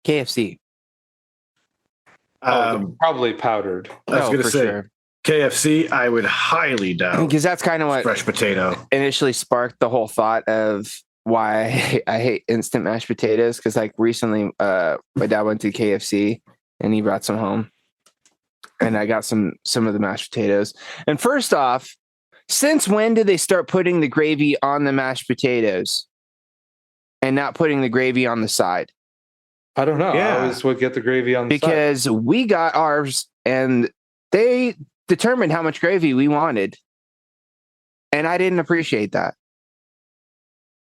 KFC. Probably powdered. I was gonna for say sure. KFC. I would highly doubt Because that's kind of what fresh potato. initially sparked the whole thought of why I hate instant mashed potatoes. Because like recently, my dad went to KFC and he brought some home, and I got some of the mashed potatoes. And first off, since when did they start putting the gravy on the mashed potatoes and not putting the gravy on the side? I don't know. Yeah. I always would get the gravy on the side. Because we got ours and they determined how much gravy we wanted. And I didn't appreciate that.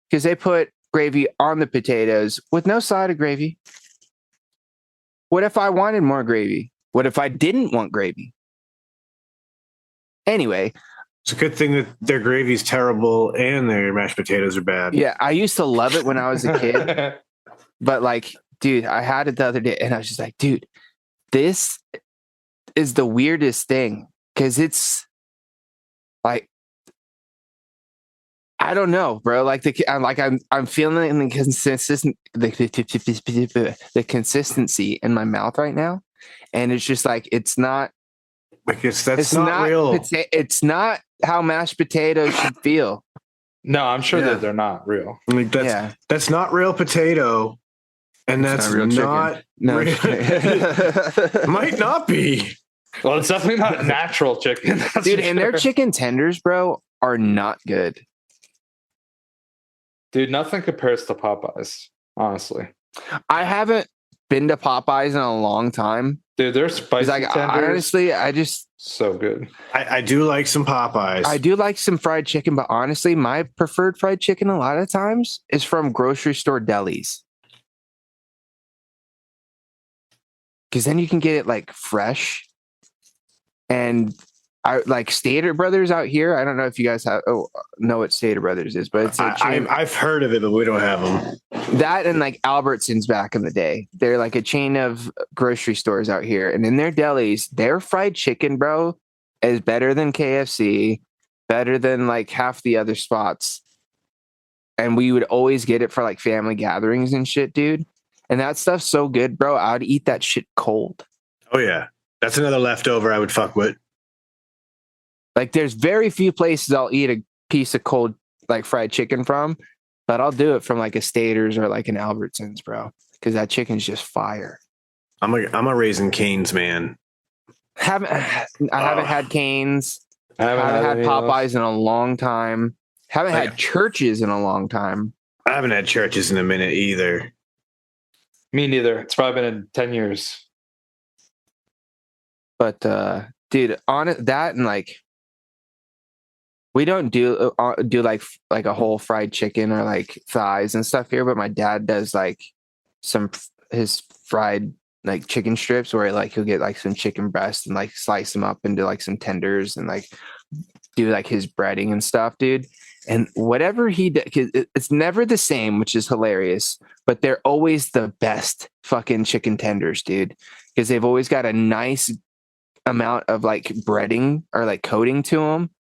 Because they put gravy on the potatoes with no side of gravy. What if I wanted more gravy? What if I didn't want gravy? Anyway, It's a good thing that their gravy's terrible and their mashed potatoes are bad. Yeah, I used to love it when I was a kid, but like, dude, I had it the other day and I was just like, dude, this is the weirdest thing because it's like, I don't know, bro. Like I'm feeling the consistency in my mouth right now, and it's just like it's not. Like that's not real. It's not how mashed potatoes should feel. No, I'm sure that they're not real. Like that's not real potato, and that's not real not no. might not be. Well, it's definitely not natural chicken, that's Dude. for And their sure. chicken tenders, bro, are not good. Dude, nothing compares to Popeyes, honestly. I haven't been to Popeyes in a long time. Dude, their spicy Like, tenders, honestly, I just so good. I do like some Popeyes. I do like some fried chicken, but honestly, my preferred fried chicken a lot of times is from grocery store delis. Because then you can get it like fresh. And I like Stater Brothers out here. I don't know if you guys know what Stater Brothers is, but it's a chain. I've heard of it, but we don't have them. That and like Albertsons back in the day. They're like a chain of grocery stores out here. And in their delis, their fried chicken, bro, is better than KFC, better than like half the other spots. And we would always get it for like family gatherings and shit, dude. And that stuff's so good, bro. I would eat that shit cold. Oh yeah, that's another leftover I would fuck with. Like there's very few places I'll eat a piece of cold like fried chicken from, but I'll do it from like a Stater's or like an Albertsons, bro, because that chicken's just fire. I'm a Raising Cane's man. I haven't had Cane's. I Haven't had any of those. Popeyes in a long time. Haven't had Churches in a long time. I haven't had Churches in a minute either. Me neither. It's probably been in 10 years. But dude, on it that and like we don't do like a whole fried chicken or like thighs and stuff here, but my dad does like his fried like chicken strips where like he'll get like some chicken breast and like slice them up into like some tenders and like do like his breading and stuff, dude. And whatever he does, it's never the same, which is hilarious, but they're always the best fucking chicken tenders, dude, because they've always got a nice amount of like breading or like coating to them.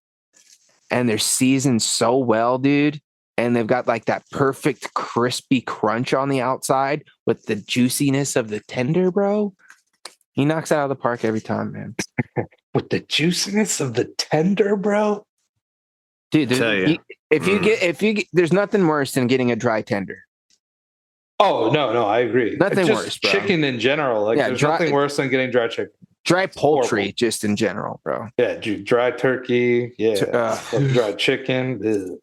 And they're seasoned so well, dude. And they've got like that perfect crispy crunch on the outside with the juiciness of the tender, bro. He knocks it out of the park every time, man. With the juiciness of the tender, bro. Dude, Tell ya. there's nothing worse than getting a dry tender. Oh, no, I agree. Nothing Just worse, bro. chicken in general. Like, Yeah, there's dry- nothing worse than getting dry chicken. Dry poultry, Horrible. just in general, bro. Yeah, dry turkey. Yeah, dry chicken. Ugh.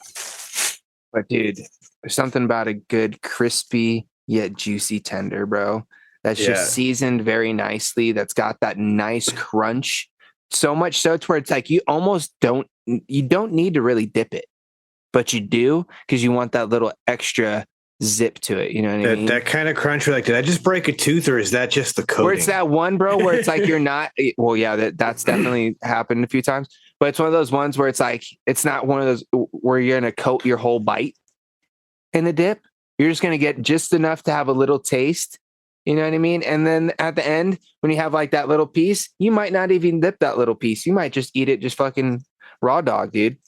But dude, there's something about a good, crispy yet juicy tender, bro. That's Yeah. just seasoned very nicely. That's got that nice crunch. So much so to where it's like you don't need to really dip it, but you do because you want that little extra zip to it. You know what I mean? That kind of crunch, we're like, did I just break a tooth or is that just the coating? Where it's that one, bro, where it's like you're not. Well, yeah, that's definitely happened a few times. But it's one of those ones where it's like it's not one of those where you're gonna coat your whole bite in the dip. You're just gonna get just enough to have a little taste. You know what I mean? And then at the end, when you have like that little piece, you might not even dip that little piece. You might just eat it just fucking raw dog, dude.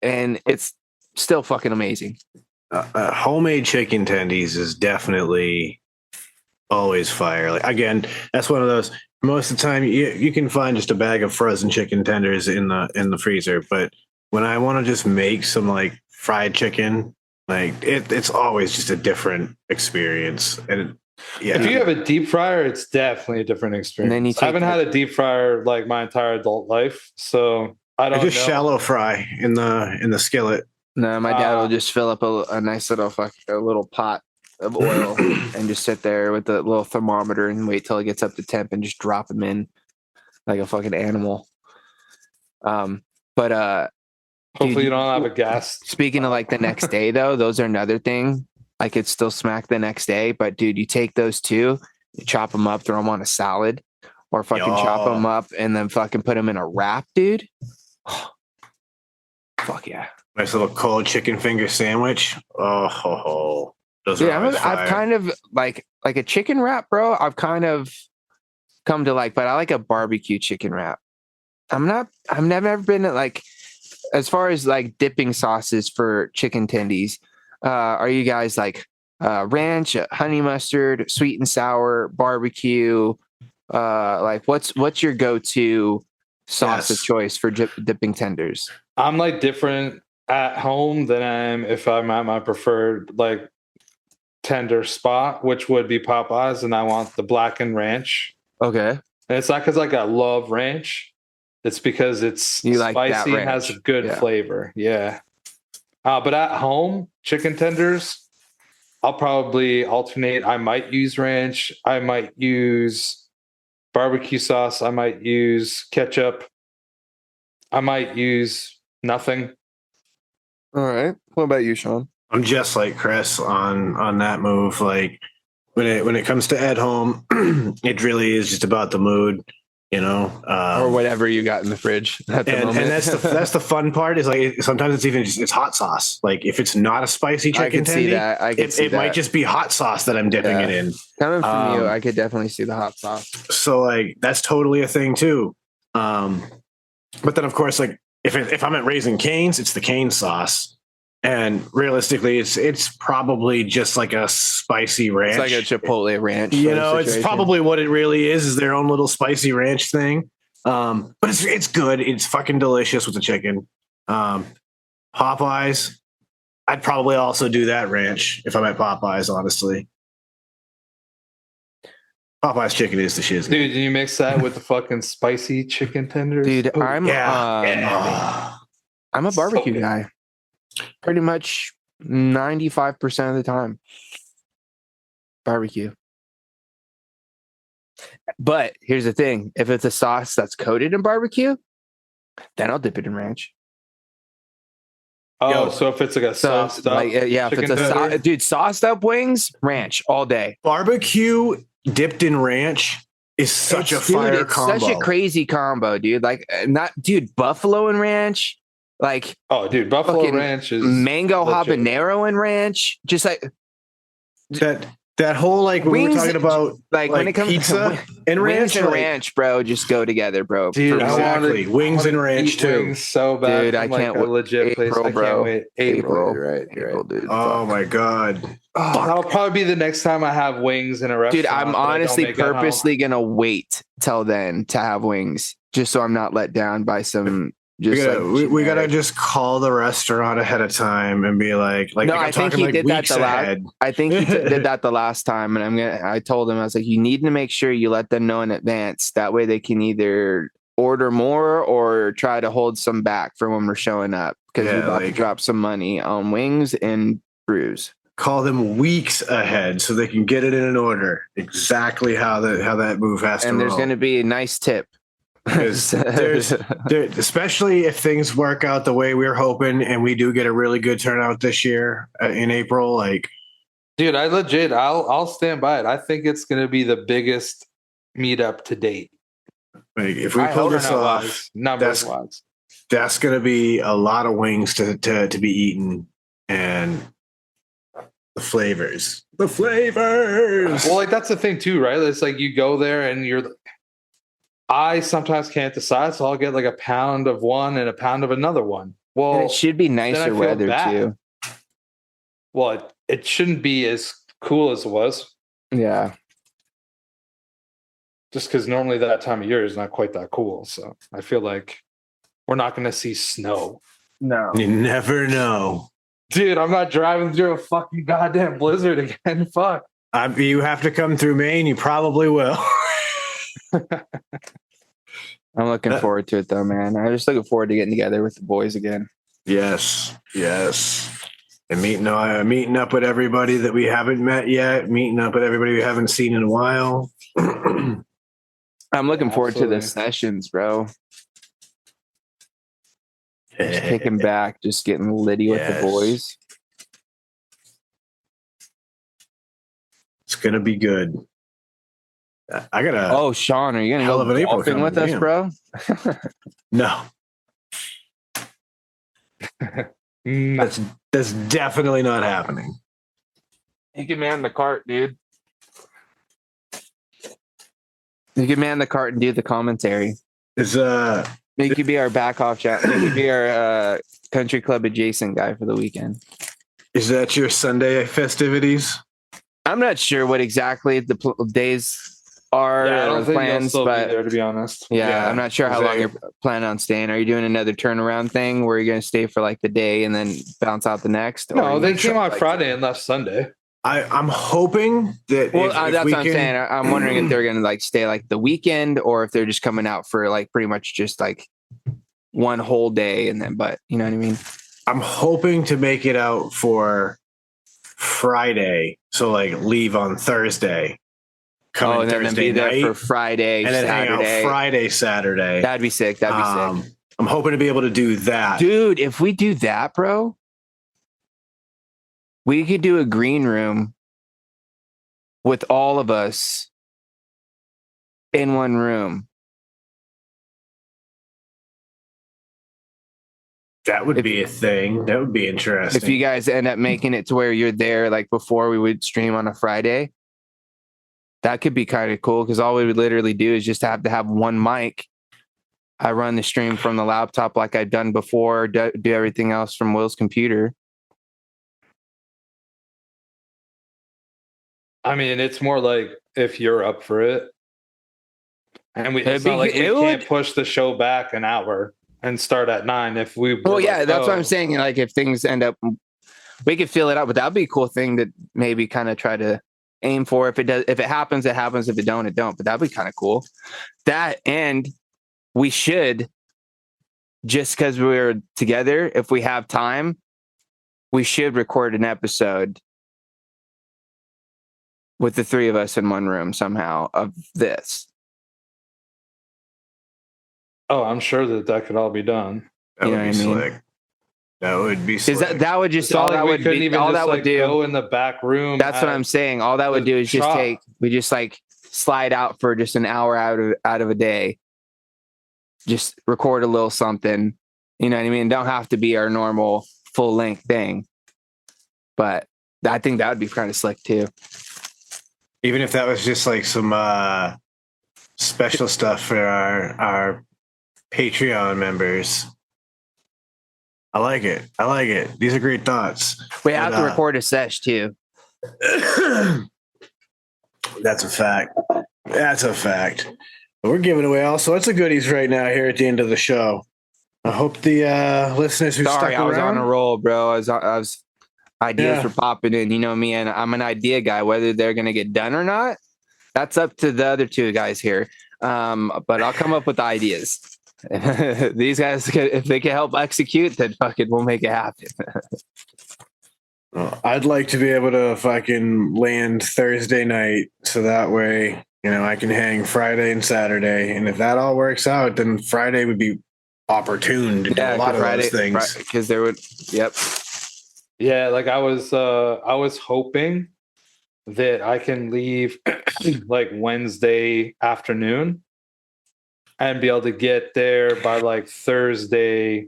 And it's still fucking amazing. Homemade chicken tendies is definitely always fire. Like again, that's one of those. Most of the time, you can find just a bag of frozen chicken tenders in the freezer. But when I want to just make some like fried chicken, like it's always just a different experience. And yeah, If you have a deep fryer, it's definitely a different experience. then you I haven't take had a deep fryer like my entire adult life, so I I don't just know. shallow fry in the skillet. No, my dad will just fill up a nice little a little pot of oil and just sit there with the little thermometer and wait till it gets up to temp and just drop them in like a fucking animal. But Hopefully, dude, you don't have a gas. speaking of like the next day though, those are another thing. I could still smack the next day, but dude, you take those two, you chop them up, throw them on a salad, or fucking chop them up and then fucking put them in a wrap, dude. Fuck yeah. Nice little cold chicken finger sandwich. Oh, ho, ho. Those Dude, are always I've fire. kind of like a chicken wrap, bro. I've kind of come to like, but I like a barbecue chicken wrap. I've never been like, as far as like dipping sauces for chicken tendies. Are you guys like ranch, honey mustard, sweet and sour, barbecue? Like what's your go-to sauce of Yes. choice for dipping tenders? I'm like different at home than I am if I'm at my preferred like tender spot, which would be Popeyes, and I want the blackened ranch. Okay. And it's not because like I love ranch. It's because it's You like that spicy and has a ranch. good Yeah. flavor. Yeah. But at home, chicken tenders, I'll probably alternate. I might use ranch. I might use barbecue sauce. I might use ketchup. I might use nothing. All right. What about you, Sean? I'm just like Chris on that move. Like when it comes to at home, it really is just about the mood, you know. Or whatever you got in the fridge at the moment. And that's the fun part is like sometimes it's even just it's hot sauce. Like if it's not a spicy I chicken could see tendy, that. I could see it that. might just be hot sauce that I'm dipping Yeah. it in. Coming from you, Um, I could definitely see the hot sauce. So like that's totally a thing too. But then of course like if I'm at Raising Cane's, it's the cane sauce. And realistically, it's probably just like a spicy ranch. It's like a Chipotle ranch. You sort of know, it's situation. probably what it really is their own little spicy ranch thing. But it's good. It's fucking delicious with the chicken. Popeyes, I'd probably also do that ranch if I'm at Popeyes, honestly. Popeyes chicken is the shiz. Dude, you mix that with the fucking spicy chicken tenders? Dude, Oh, I'm Yeah. I'm a barbecue So good. guy. Pretty much 95% of the time. Barbecue. But here's the thing. If it's a sauce that's coated in barbecue, then I'll dip it in ranch. Oh, Yo. so if it's like a So sauced up like yeah, if it's chicken a tender? dude, sauced up wings, ranch all day. Barbecue dipped in ranch is such a fire it's combo. such a crazy combo, dude. Like buffalo and ranch, like Oh, dude, Buffalo fucking Ranch is mango legit. habanero and ranch. Just like that whole like when we were Wings- talking about when it comes pizza to and wings ranch, and like, ranch, bro, just go together, bro. Dude, For I real. Exactly. wanna- Wings I and wanna ranch, eat too. wings so bad. Dude, I from, like, can't a legit place. April, I bro. can't wait. April, you're right. April, dude. oh fuck. my god. That'll probably be the next time I have wings in a restaurant. Dude, I'm that I don't honestly make at home. purposely gonna wait till then to have wings, just so I'm not let down by some. We Just gotta, like we gotta generic- just call the restaurant ahead of time and be like No, I'm I think talking he like did that weeks the last. ahead. I think he did that the last time, and I told him I was like, you need to make sure you let them know in advance. That way they can either order more or try to hold some back for when we're showing up because Yeah, we're about to like- drop some money on wings and brews. Call them weeks ahead so they can get it in an order. Exactly how that move has And to there's roll. going to be a nice tip. 'Cause there, especially if things work out the way we're hoping and we do get a really good turnout this year in April, like Dude, I'll stand by it. I think it's going to be the biggest meetup to date. if we I pull hope this off, turnout-wise, numbers wise. that's going to be a lot of wings to be eaten and the flavors. Well, like that's the thing too, right? It's like you go there and I sometimes can't decide, so I'll get like a pound of one and a pound of another one. Well, And it should be I nicer feel weather bad. too. well, it shouldn't be as cool as it was, Yeah. just because normally that time of year is not quite that cool. So I feel like we're not going to see snow. No. You never know. Dude, I'm not driving through a fucking goddamn blizzard again. Fuck. You have to come through Maine. You probably will. I'm looking forward to it though, man. I'm just looking forward to getting together with the boys again. Yes. And meeting up with everybody that we haven't met yet. Meeting up with everybody we haven't seen in a while. I'm looking forward to the Absolutely. sessions, bro. Just kicking back, just getting litty with the Yes. boys. It's gonna be good. I gotta. Oh, Sean, are you gonna Hell go of an April golfing with us, coming, bro? No. Nah. That's definitely not happening. You can man the cart, dude. You can man the cart and do the commentary. Is You could be our back off chat. You could be our country club adjacent guy for the weekend. is that your Sunday festivities? I'm not sure what exactly the days are Yeah, I or don't think you'll plans, still but be there, to be honest. yeah, I'm not sure how long you're planning on staying. Are you doing another turnaround thing where you're going to stay for like the day and then bounce out the next? No, they you came try, on Friday and left Sunday. I'm hoping that Well, if that's we what I'm can, saying. I'm wondering if they're going to like stay like the weekend or if they're just coming out for like pretty much just like one whole day and then, but you know what I mean? I'm hoping to make it out for Friday. So like leave on Thursday. Come And then Thursday be there night, for Friday, and then Saturday. hang out Friday, Saturday. That'd be sick. That'd be sick. I'm hoping to be able to do that. Dude, if we do that, bro, we could do a green room with all of us in one room. That would be a thing. That would be interesting. If you guys end up making it to where you're there, like before we would stream on a Friday, that could be kind of cool because all we would literally do is just have to have one mic. I run the stream from the laptop like I've done before, do everything else from Will's computer. I mean, it's more like if you're up for it. And It'd be- we it can't would- push the show back an hour and start at 9 if we were Well, yeah, like, that's what oh. I'm saying. Like if things end up, we could fill it out, but that'd be a cool thing to maybe kind of try to aim for. If it does, if it happens, it happens. If it don't, it don't. But that'd be kind of cool. That, and we should, just because we're together, if we have time, we should record an episode with the three of us in one room somehow of this. Oh, I'm sure that could all be done. that you would know be what I mean? slick. That would be Because slick. that would just It's all not that like we would couldn't be, even all just that would like do. go in the back room. That's what I'm saying. All that would do is just shop. we just like slide out for just an hour out of a day. Just record a little something. You know what I mean? Don't have to be our normal full length thing. But I think that would be kind of slick too. Even if that was just like some special stuff for our Patreon members. I like it. I like it. These are great thoughts. We have But, to record a sesh too. That's a fact. That's a fact. We're giving away all sorts of goodies right now here at the end of the show. I hope the listeners who Sorry, stuck I was around. on a roll, bro. I was ideas Yeah. were popping in. You know me, and I'm an idea guy. Whether they're gonna get done or not, that's up to the other two guys here. But I'll come up with ideas. These guys, if they can help execute, then fucking we'll make it happen. I'd like to be able to fucking land Thursday night so that way, I can hang Friday and Saturday. And if that all works out, then Friday would be opportune to do a lot of those things. Because there would, yep. Yeah, like I was hoping that I can leave like Wednesday afternoon and be able to get there by like Thursday.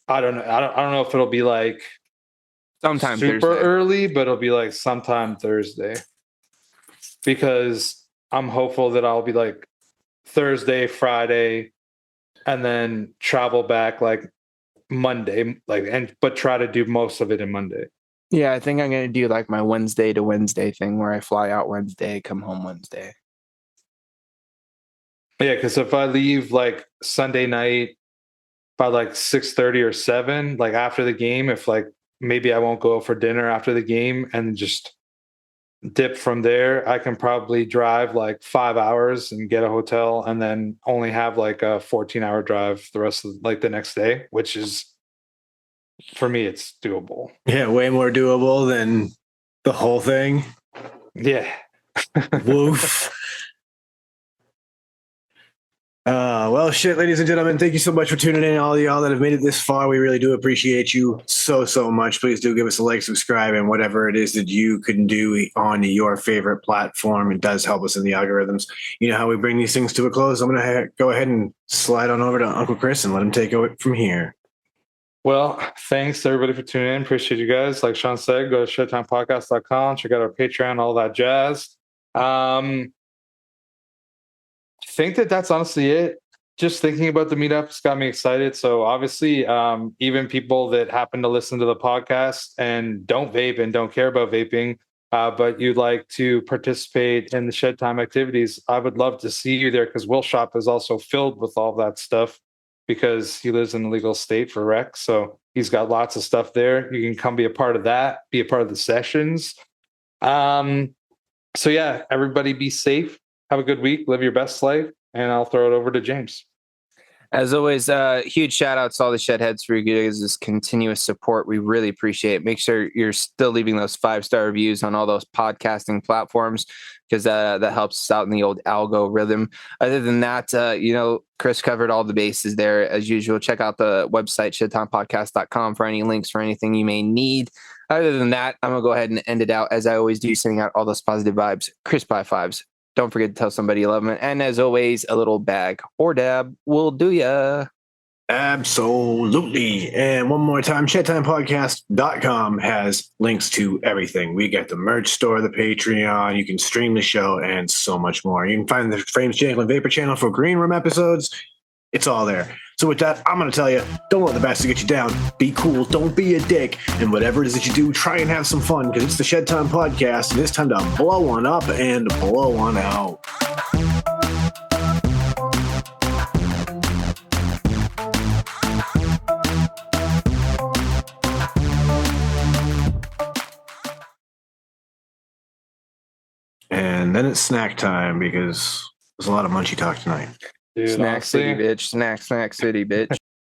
I don't know. I don't know if it'll be like Sometime super Thursday. early, but it'll be like sometime Thursday. Because I'm hopeful that I'll be like Thursday, Friday, and then travel back like Monday, but try to do most of it in Monday. Yeah, I think I'm gonna do like my Wednesday to Wednesday thing where I fly out Wednesday, come home Wednesday. Yeah, because if I leave like Sunday night by like 6:30 or 7, like after the game, if like maybe I won't go for dinner after the game and just dip from there, I can probably drive like 5 hours and get a hotel and then only have like a 14-hour drive the rest of like the next day, which is, for me, it's doable. Yeah, way more doable than the whole thing. Yeah. Woof. Well, shit, ladies and gentlemen, thank you so much for tuning in. All of y'all that have made it this far, we really do appreciate you so much. Please do give us a like, subscribe, and whatever it is that you can do on your favorite platform. It does help us in the algorithms. You know how we bring these things to a close. I'm going to go ahead and slide on over to Uncle Chris and let him take it from here. Well, thanks everybody for tuning in. Appreciate you guys. Like Sean said, go to shedtimepodcast.com, check out our Patreon, all that jazz. I think that's honestly it. Just thinking about the meetups got me excited. So obviously, even people that happen to listen to the podcast and don't vape and don't care about vaping, but you'd like to participate in the Shed Time activities, I would love to see you there because Will Shop is also filled with all that stuff because he lives in a legal state for rec. So he's got lots of stuff there. You can come be a part of that, be a part of the sessions. So yeah, everybody be safe. Have a good week. Live your best life. And I'll throw it over to James. As always, huge shout out to all the Shedheads for you guys' continuous support. We really appreciate it. Make sure you're still leaving those 5-star reviews on all those podcasting platforms because that helps us out in the old algorithm. Other than that, Chris covered all the bases there as usual. Check out the website, shedtimepodcast.com, for any links for anything you may need. Other than that, I'm going to go ahead and end it out as I always do, sending out all those positive vibes. Crisp high fives. Don't forget to tell somebody you love them. And as always, a little bag or dab will do ya. Absolutely. And one more time, shedtimepodcast.com has links to everything. We got the merch store, the Patreon, you can stream the show, and so much more. You can find the Frames Jangling Vapor channel for Green Room episodes. It's all there. So with that, I'm going to tell you, don't let the bastard get you down. Be cool. Don't be a dick. And whatever it is that you do, try and have some fun because it's the Shed Time Podcast, and it's time to blow one up and blow one out. And then it's snack time because there's a lot of munchy talk tonight. Dude, Snack honestly, City, bitch. Snack City, bitch.